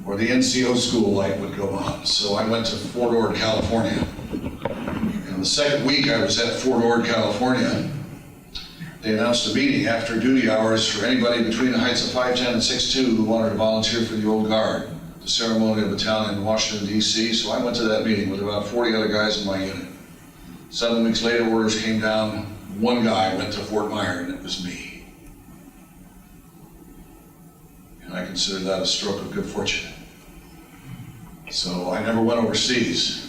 or the NCO school light would go on. So I went to Fort Ord, California. And the second week I was at Fort Ord, California, they announced a meeting after duty hours for anybody between the heights of 5'10" and 6'2" who wanted to volunteer for the Old Guard, the ceremonial battalion in Washington, D.C. So I went to that meeting with about 40 other guys in my unit. 7 weeks later, orders came down. One guy went to Fort Myer, and it was me. And I consider that a stroke of good fortune. So I never went overseas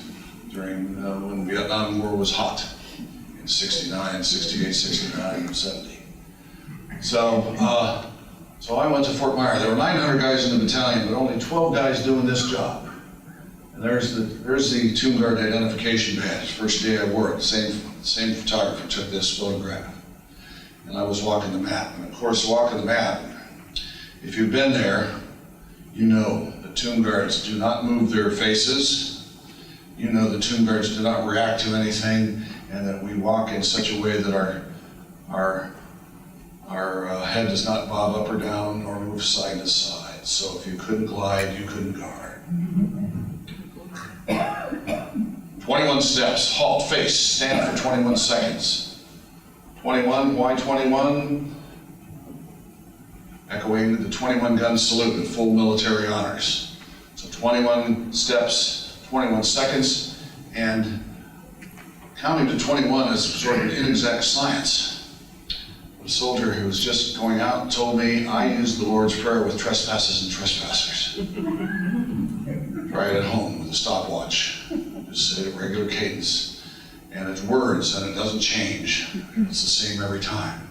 during when the Vietnam War was hot. in 69, 68, 69, 70. So, so I went to Fort Myer. There were 900 guys in the battalion, but only 12 guys doing this job. And there's the Tomb Guard identification badge. First day I wore it, same photographer took this photograph. And I was walking the mat. And of course, walking the mat, if you've been there, you know the Tomb Guards do not move their faces. You know the Tomb Guards do not react to anything, and that we walk in such a way that our head does not bob up or down or move side to side. So if you couldn't glide, you couldn't guard. 21 steps, halt, face, stand for 21 seconds. 21, why 21? Echoing the 21 gun salute with full military honors. So 21 steps, 21 seconds, and counting to 21 is sort of an inexact science. A soldier who was just going out told me, I use the Lord's Prayer with trespasses and trespassers. Try it at home with a stopwatch. Just say it at regular cadence. And it's words and it doesn't change. It's the same every time.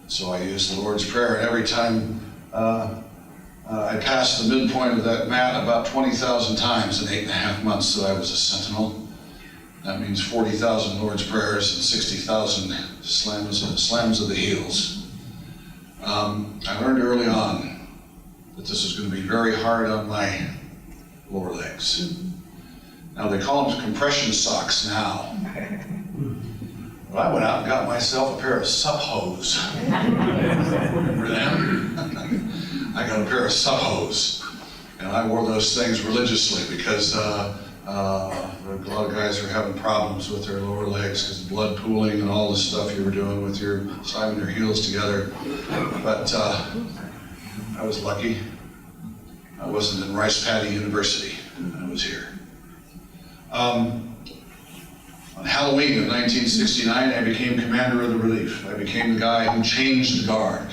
So I use the Lord's Prayer, and every time I passed the midpoint of that mat about 20,000 times in 8.5 months that I was a sentinel. That means 40,000 Lord's Prayers and 60,000 slams of the heels. I learned early on that this was going to be very hard on my lower legs. Now they call them compression socks now. But I went out and got myself a pair of sup hose. Remember them? I got a pair of sup hose, and I wore those things religiously because a lot of guys were having problems with their lower legs because of blood pooling and all the stuff you were doing with your slamming your heels together. But I was lucky. I wasn't in Rice Paddy University. I was here. On Halloween of 1969, I became commander of the relief. I became the guy who changed the guard.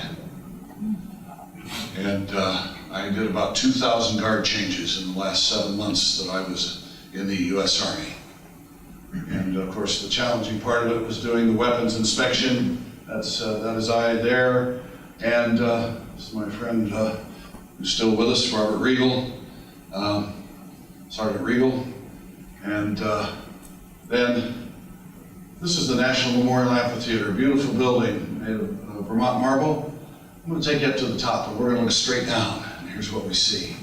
And I did about 2,000 guard changes in the last 7 months that I was in the U.S. Army. And of course, the challenging part of it was doing the weapons inspection. That is I there. And this is my friend who's still with us, Robert Regal, Sergeant Regal. And then this is the National Memorial Amphitheater, a beautiful building made of Vermont marble. I'm going to take you up to the top, and we're going to look straight down. And here's what we see.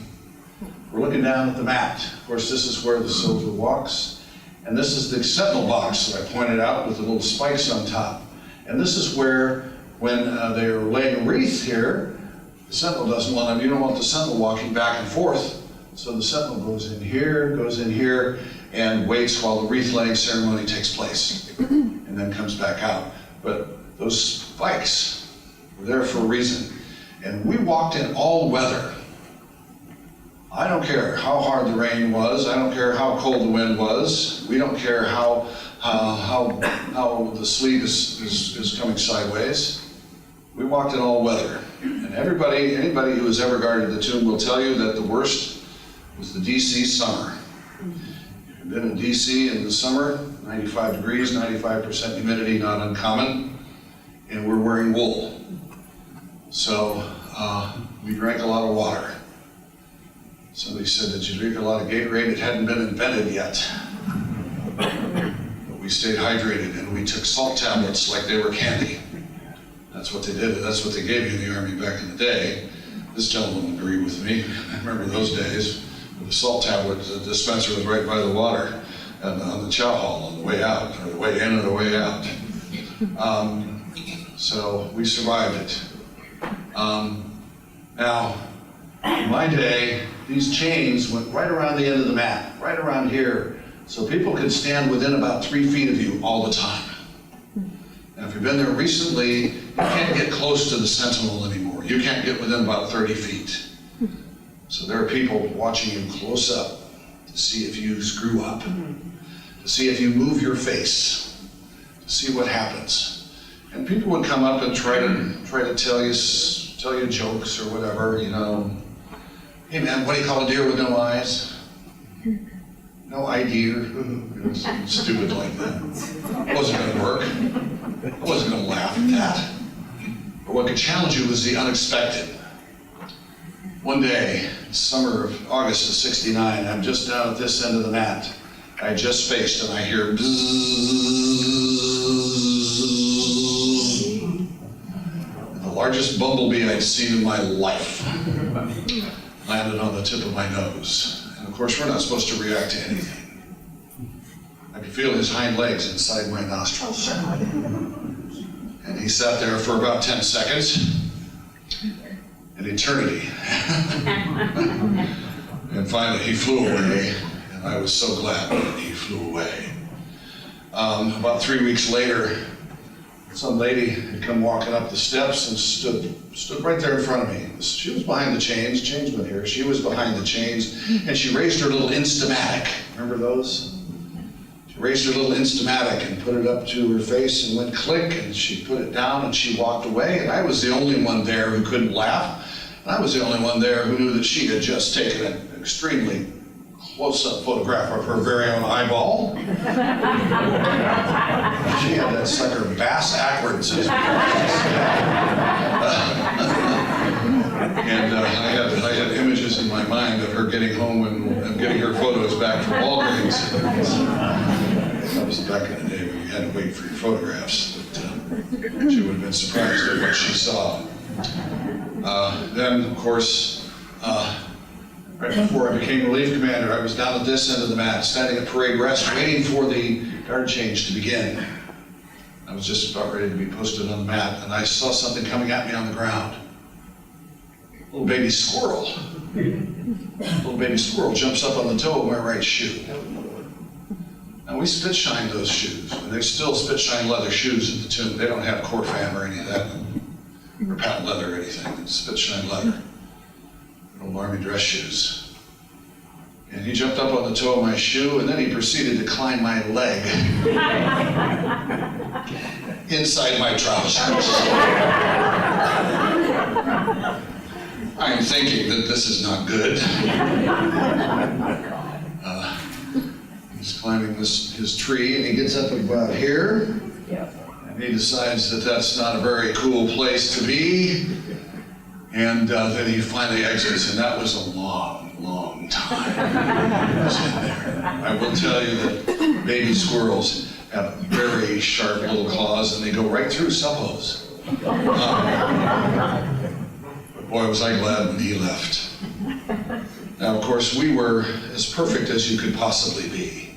We're looking down at the mat. Of course, this is where the soldier walks. And this is the sentinel box that I pointed out with the little spikes on top. And this is where, when they're laying a wreath here, the sentinel doesn't want them. You don't want the sentinel walking back and forth. So the sentinel goes in here, and waits while the wreath laying ceremony takes place, and then comes back out. But those spikes were there for a reason. And we walked in all weather. I don't care how hard the rain was. I don't care how cold the wind was. We don't care how the sleet is coming sideways. We walked in all weather. And anybody who has ever guarded the tomb will tell you that the worst was the DC summer. If you've been in DC in the summer, 95 degrees, 95% humidity, not uncommon, and we're wearing wool. So we drank a lot of water. Somebody said, did you drink a lot of Gatorade? It hadn't been invented yet. But we stayed hydrated, and we took salt tablets like they were candy. That's what they did. That's what they gave you in the Army back in the day. This gentleman would agree with me. I remember those days. The salt tablet dispenser was right by the water and on the chow hall on the way out, or the way in or the way out. So we survived it. Now, in my day, these chains went right around the end of the mat, right around here, so people could stand within about 3 feet of you all the time. And if you've been there recently, you can't get close to the sentinel anymore. You can't get within about 30 feet. So there are people watching you close up to see if you screw up, to see if you move your face, to see what happens. And people would come up and try to tell you jokes or whatever, you know. Hey man, what do you call a deer with no eyes? no idea, stupid like that. It wasn't gonna work. I wasn't gonna laugh at that. But what could challenge you was the unexpected. One day, summer of August of '69, I'm just down at this end of the mat. I just faced and I hear bzzz. The largest bumblebee I'd seen in my life landed on the tip of my nose. And of course, we're not supposed to react to anything. I could feel his hind legs inside my nostrils. And he sat there for about 10 seconds. An eternity. And finally he flew away, and I was so glad that he flew away. About 3 weeks later, some lady had come walking up the steps and stood right there in front of me. She was behind the chains, changeman here. She was behind the chains, and she raised her little Instamatic. Remember those? She raised her little Instamatic and put it up to her face and went click, and she put it down and she walked away, and I was the only one there who couldn't laugh. And I was the only one there who knew that she had just taken an extremely close-up photograph of her very own eyeball. She had that sucker bass backwards. And I had images in my mind of her getting home and getting her photos back from Walgreens. That was back in the day when you had to wait for your photographs. But she would have been surprised at what she saw. Then, of course, right before I became relief commander, I was down at this end of the mat, standing at parade rest, waiting for the guard change to begin. I was just about ready to be posted on the mat, and I saw something coming at me on the ground. A little baby squirrel. A little baby squirrel jumps up on the toe of my right shoe. Now, we spit shine those shoes, and they still spit shine leather shoes at the tomb. They don't have Kauffman or any of that, or patent leather or anything. It's spit shine leather. Old army dress shoes. And he jumped up on the toe of my shoe, and then he proceeded to climb my leg inside my trousers. I'm thinking that this is not good. He's climbing his tree, and he gets up about here, and he decides that that's not a very cool place to be. And then he finally exits, and that was a long, long time he was in there. I will tell you that baby squirrels have very sharp little claws, and they go right through suppos. But boy, was I glad when he left. Now, of course, we were as perfect as you could possibly be.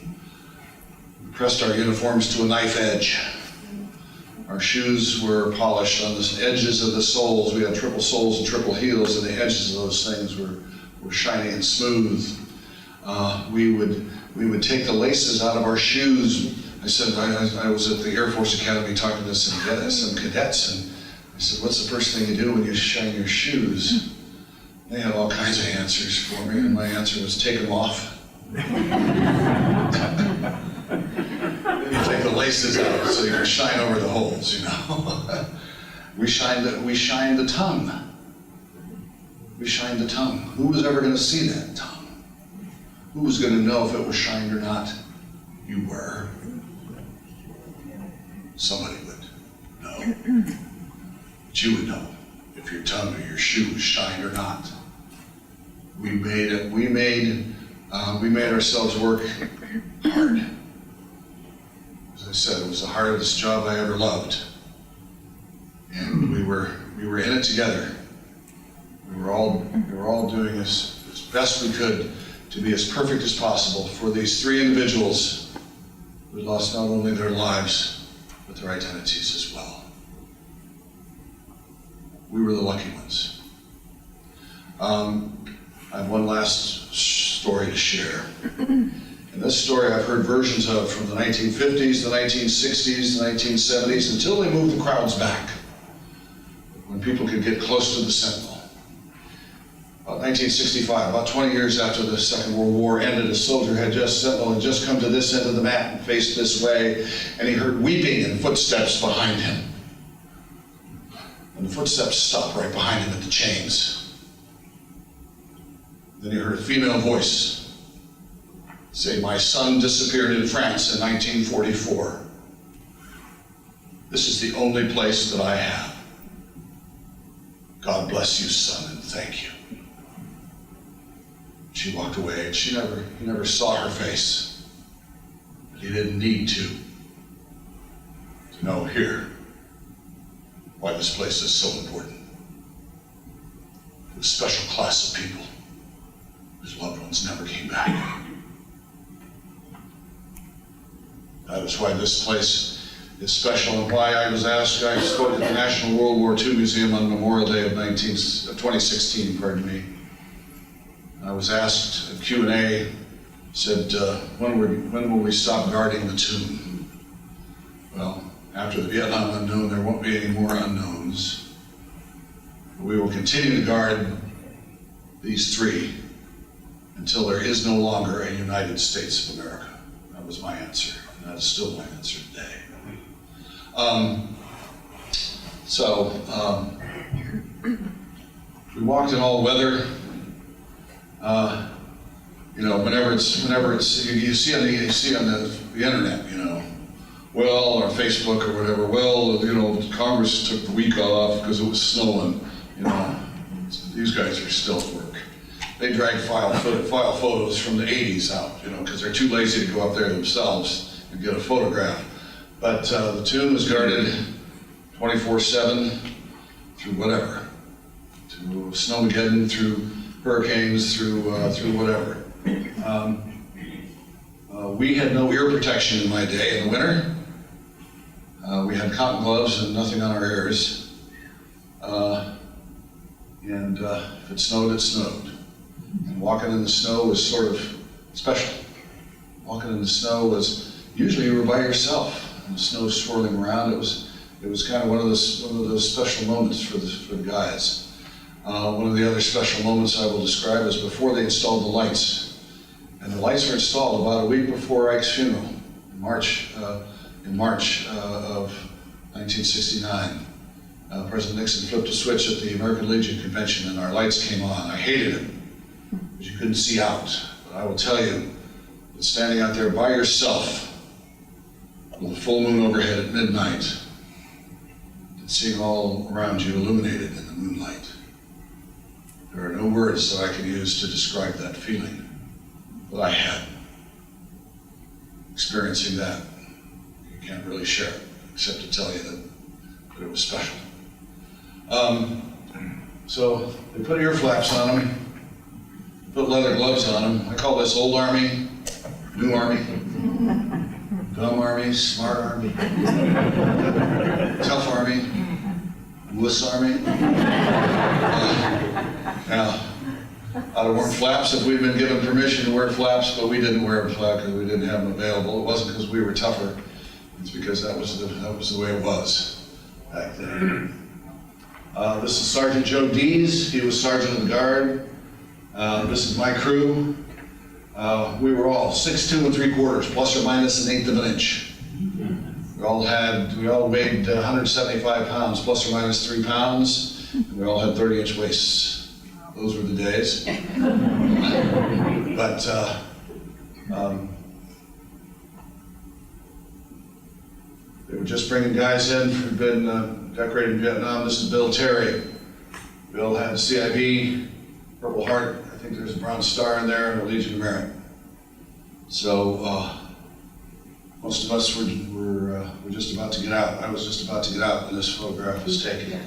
We pressed our uniforms to a knife edge. Our shoes were polished on the edges of the soles. We had triple soles and triple heels, and the edges of those things were shiny and smooth. We would take the laces out of our shoes. I said, I was at the Air Force Academy talking to some cadets, and I said, what's the first thing you do when you shine your shoes? They had all kinds of answers for me, and my answer was take them off. You take the laces out so you can shine over the holes, you know. We shined the tongue. We shined the tongue. Who was ever going to see that tongue? Who was going to know if it was shined or not? You were. Somebody would know. But you would know if your tongue or your shoe was shined or not. We made ourselves work hard. As I said, it was the hardest job I ever loved. And we were in it together. We were all doing as best we could to be as perfect as possible for these three individuals who lost not only their lives, but their identities as well. We were the lucky ones. I have one last story to share. And this story I've heard versions of from the 1950s, the 1960s, the 1970s, until they moved the crowds back, when people could get close to the sentinel. About 1965, about 20 years after the Second World War ended, a soldier sentinel had just come to this end of the mat and faced this way, and he heard weeping and footsteps behind him. And the footsteps stopped right behind him at the chains. Then he heard a female voice. say my son disappeared in France in 1944. This is the only place that I have. God bless you, son, and thank you. She walked away, and he never saw her face. But he didn't need to know here why this place is so important. To a special class of people whose loved ones never came back. That is why this place is special, and why I was asked. I spoke at the National World War II Museum on Memorial Day of 2016, pardon me. I was asked at Q&A, said, when will we stop guarding the tomb? Well, after the Vietnam unknown, there won't be any more unknowns. We will continue to guard these three until there is no longer a United States of America. That was my answer, and that is still my answer today. We walked in all weather. Whenever it's you see on the internet, well, or Facebook or whatever, well, Congress took the week off because it was snowing. These guys are still at work. They drag file photos from the 80s out, because they're too lazy to go up there themselves and get a photograph. But the tomb is guarded 24/7 through whatever, through Snowmageddon, through hurricanes, through whatever. We had no ear protection in my day in the winter. We had cotton gloves and nothing on our ears. If it snowed, it snowed. And walking in the snow was sort of special. Walking in the snow was, usually you were by yourself, and the snow swirling around. It was kind of one of those special moments for the guys. One of the other special moments I will describe is before they installed the lights. And the lights were installed about a week before Ike's funeral, in March of 1969. President Nixon flipped a switch at the American Legion convention and our lights came on. I hated it, because you couldn't see out. But I will tell you that standing out there by yourself, with a full moon overhead at midnight, and seeing all around you illuminated in the moonlight, there are no words that I can use to describe that feeling that I had. Experiencing that, you can't really share it, except to tell you that it was special. So they put ear flaps on them, put leather gloves on them. I call this old army, new army, dumb army, smart army, tough army, wuss army. Now, I'd have worn flaps if we'd been given permission to wear flaps, but we didn't wear them because we didn't have them available. It wasn't because we were tougher. It's because that was the way it was back then. This is Sergeant Joe Dees. He was Sergeant of the Guard. This is my crew. We were all 6'2"3/4", plus or minus 1/8 of an inch. We all weighed 175 pounds, plus or minus 3 pounds. And we all had 30-inch waists. Those were the days. But they were just bringing guys in who'd been decorated in Vietnam. This is Bill Terry. Bill had CIB, Purple Heart. I think there's a Bronze Star in there, and a Legion of Merit. So most of us were just about to get out. I was just about to get out when this photograph was taken.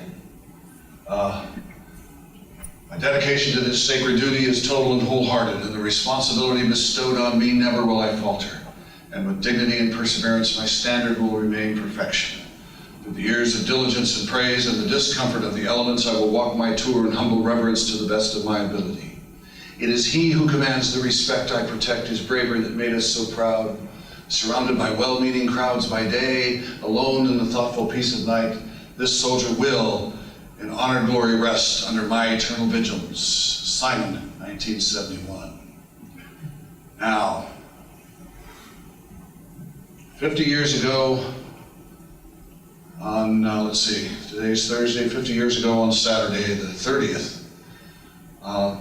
My dedication to this sacred duty is total and wholehearted, and the responsibility bestowed on me never will I falter. And with dignity and perseverance, my standard will remain perfection. Through the years of diligence and praise and the discomfort of the elements, I will walk my tour in humble reverence to the best of my ability. It is he who commands the respect I protect, his bravery that made us so proud. Surrounded by well-meaning crowds by day, alone in the thoughtful peace of night, this soldier will in honored glory rest under my eternal vigilance. Simon, 1971. Now, 50 years ago on, today's Thursday, 50 years ago on Saturday, the 30th,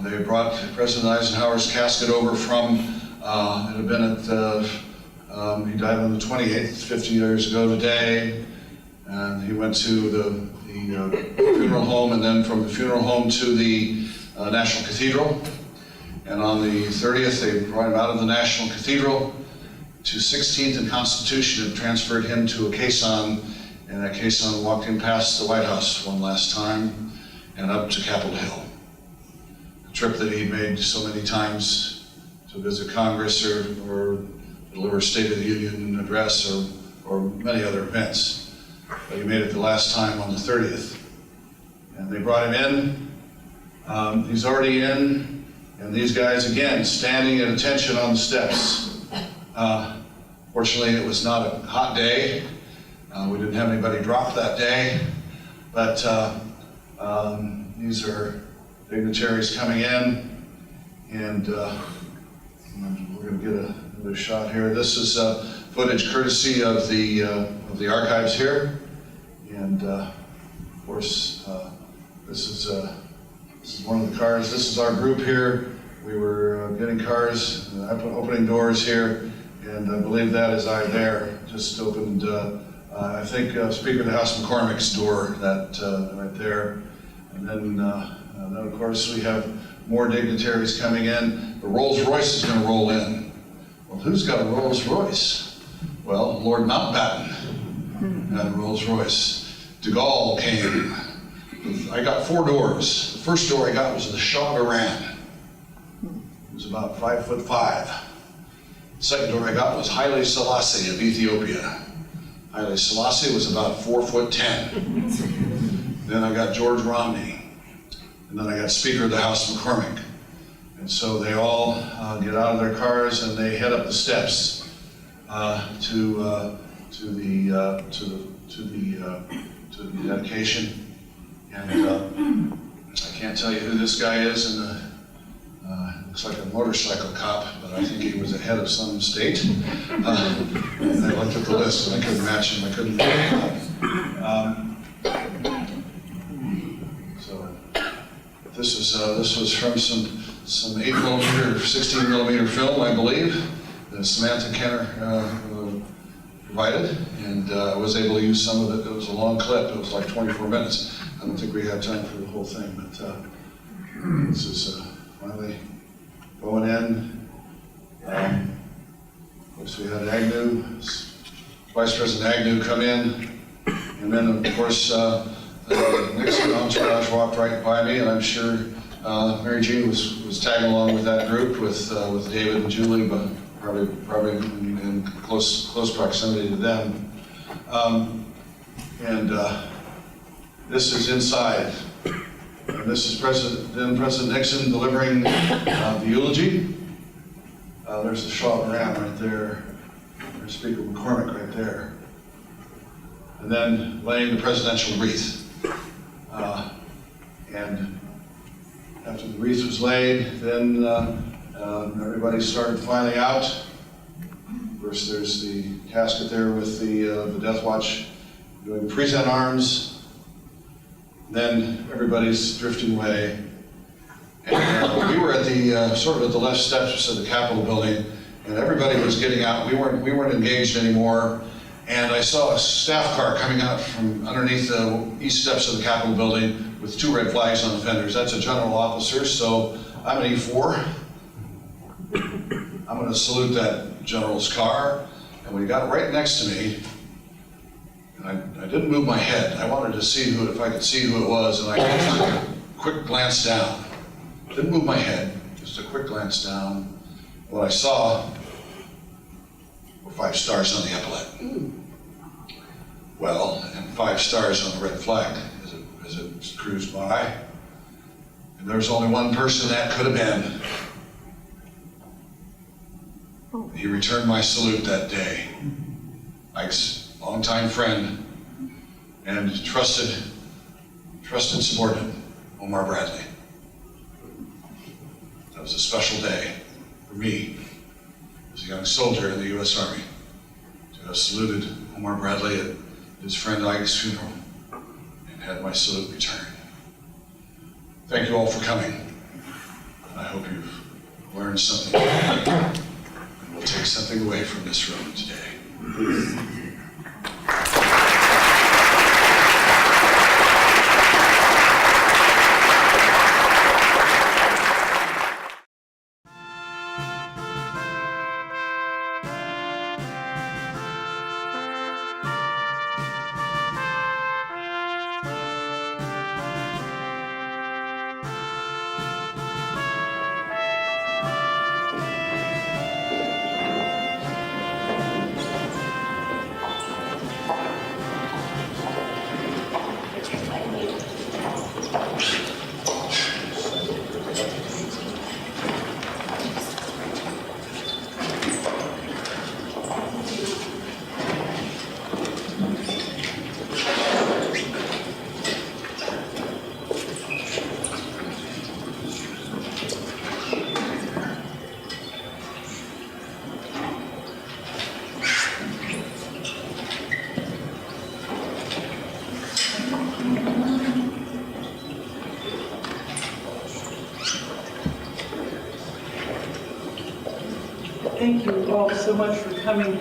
they brought President Eisenhower's casket over from It had been at, he died on the 28th, 50 years ago today. And he went to the funeral home, and then from the funeral home to the National Cathedral. And on the 30th, they brought him out of the National Cathedral to 16th and Constitution and transferred him to a caisson, and that caisson walked him past the White House one last time and up to Capitol Hill. A trip that he made so many times to visit Congress or deliver a State of the Union address or many other events. But he made it the last time on the 30th. And they brought him in. He's already in, and these guys, again, standing at attention on the steps. Fortunately, it was not a hot day. We didn't have anybody drop that day. But these are dignitaries coming in, and we're going to get another shot here. This is footage courtesy of the archives here, and of course this is one of the cars. This is our group here. We were getting cars, opening doors here, and I believe that is I there. Just opened, I think Speaker of the House McCormick's door, that right there, and then of course we have more dignitaries coming in. The Rolls Royce is going to roll in. Well, who's got a Rolls Royce? Well, Lord Mountbatten had a Rolls Royce. De Gaulle came. I got 4 doors. The first door I got was the Shah of Iran. He was about 5'5". The second door I got was Haile Selassie of Ethiopia. Haile Selassie was about 4'10". Then I got George Romney. And then I got Speaker of the House McCormick. And so they all get out of their cars and they head up the steps to the dedication. And I can't tell you who this guy is, and looks like a motorcycle cop, but I think he was a head of some state. And I looked at the list and I couldn't match him. I couldn't So this was from some 8mm, 16mm film, I believe, that Samantha Kenner provided, and I was able to use some of it. It was a long clip. It was like 24 minutes. I don't think we had time for the whole thing, but this is finally going in. Of course, we had Agnew, Vice President Agnew come in, and then of course the Nixon entourage walked right by me, and I'm sure Mary Jean was tagging along with that group with David and Julie, but probably in close proximity to them. This is inside. And this is President Nixon delivering the eulogy. There's the Shah of Iran right there. There's Speaker McCormick right there. And then laying the presidential wreath. And after the wreath was laid, then everybody started filing out. Of course, there's the casket there with the Death Watch doing present arms. Then everybody's drifting away. And we were at the sort of at the left steps of the Capitol building, and everybody was getting out. We weren't engaged anymore. And I saw a staff car coming out from underneath the east steps of the Capitol building with 2 red flags on the fenders. That's a general officer, so I'm an E4. I'm going to salute that general's car. And when he got right next to me, and I didn't move my head. I wanted to see if I could see who it was, and I just took a quick glance down. Didn't move my head, just a quick glance down. What I saw were 5 stars on the epaulette. Well, and 5 stars on the red flag as it cruised by. And there was only one person that could have been. He returned my salute that day. Ike's longtime friend and trusted subordinate, Omar Bradley. That was a special day for me as a young soldier in the U.S. Army to have saluted Omar Bradley at his friend Ike's funeral and had my salute returned. Thank you all for coming. I hope you've learned something. take something away from this room today. Thank you all so much for coming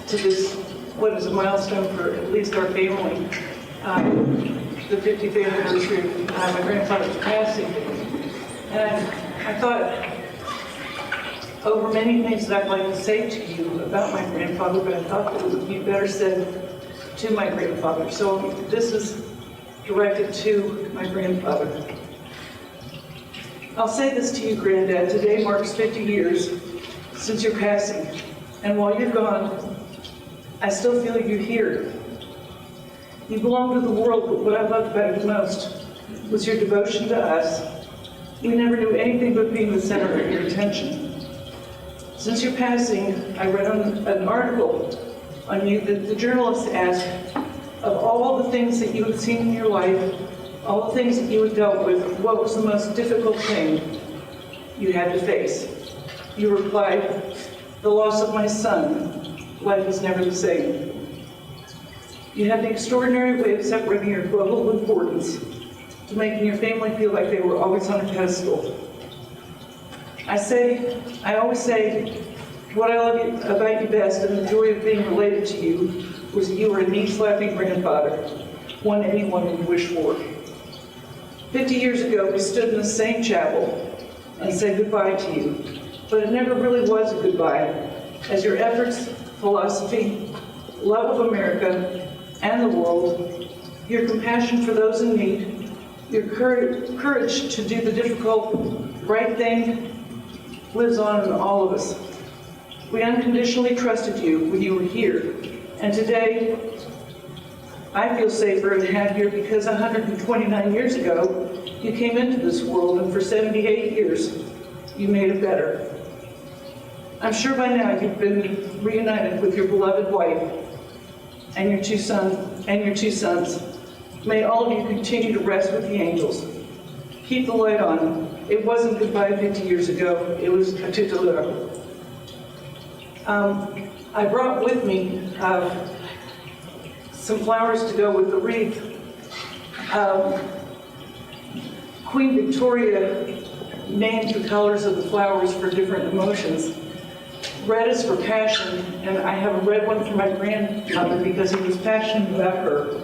to this, what is a milestone for at least our family, the 50th anniversary of my grandfather's passing. And I thought over many things that I'd like to say to you about my grandfather, but I thought that it would be better said to my grandfather. So this is directed to my grandfather. I'll say this to you, Granddad. Today marks 50 years since your passing. And while you're gone, I still feel you here. You belong to the world, but what I loved about you most was your devotion to us. We never knew anything but being the center of your attention. Since your passing, I read an article on you that the journalist asked, of all the things that you had seen in your life, all the things that you had dealt with, what was the most difficult thing you had to face? You replied, the loss of my son. Life is never the same. You had the extraordinary way of separating your global importance to making your family feel like they were always on a pedestal. I always say, what I love about you best and the joy of being related to you was that you were a knee-slapping grandfather, one anyone would wish for. 50 years ago, we stood in the same chapel and said goodbye to you, but it never really was a goodbye, as your efforts, philosophy, love of America and the world, your compassion for those in need, your courage to do the difficult, right thing lives on in all of us. We unconditionally trusted you when you were here, and today, I feel safer and happier because 129 years ago, you came into this world, and for 78 years, you made it better. I'm sure by now you've been reunited with your beloved wife and your two sons. May all of you continue to rest with the angels. Keep the light on. It wasn't goodbye 50 years ago, it was a Tudor. I brought with me some flowers to go with the wreath. Queen Victoria named the colors of the flowers for different emotions. Red is for passion, and I have a red one for my grandmother because he was passionate about her.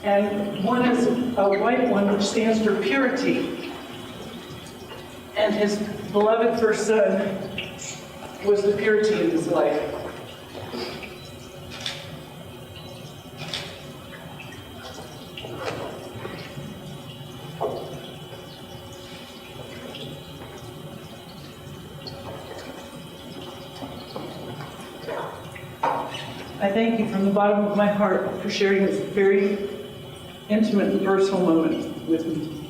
And one is a white one which stands for purity. And his beloved first son was the purity in his life. I thank you from the bottom of my heart for sharing this very intimate and personal moment with me.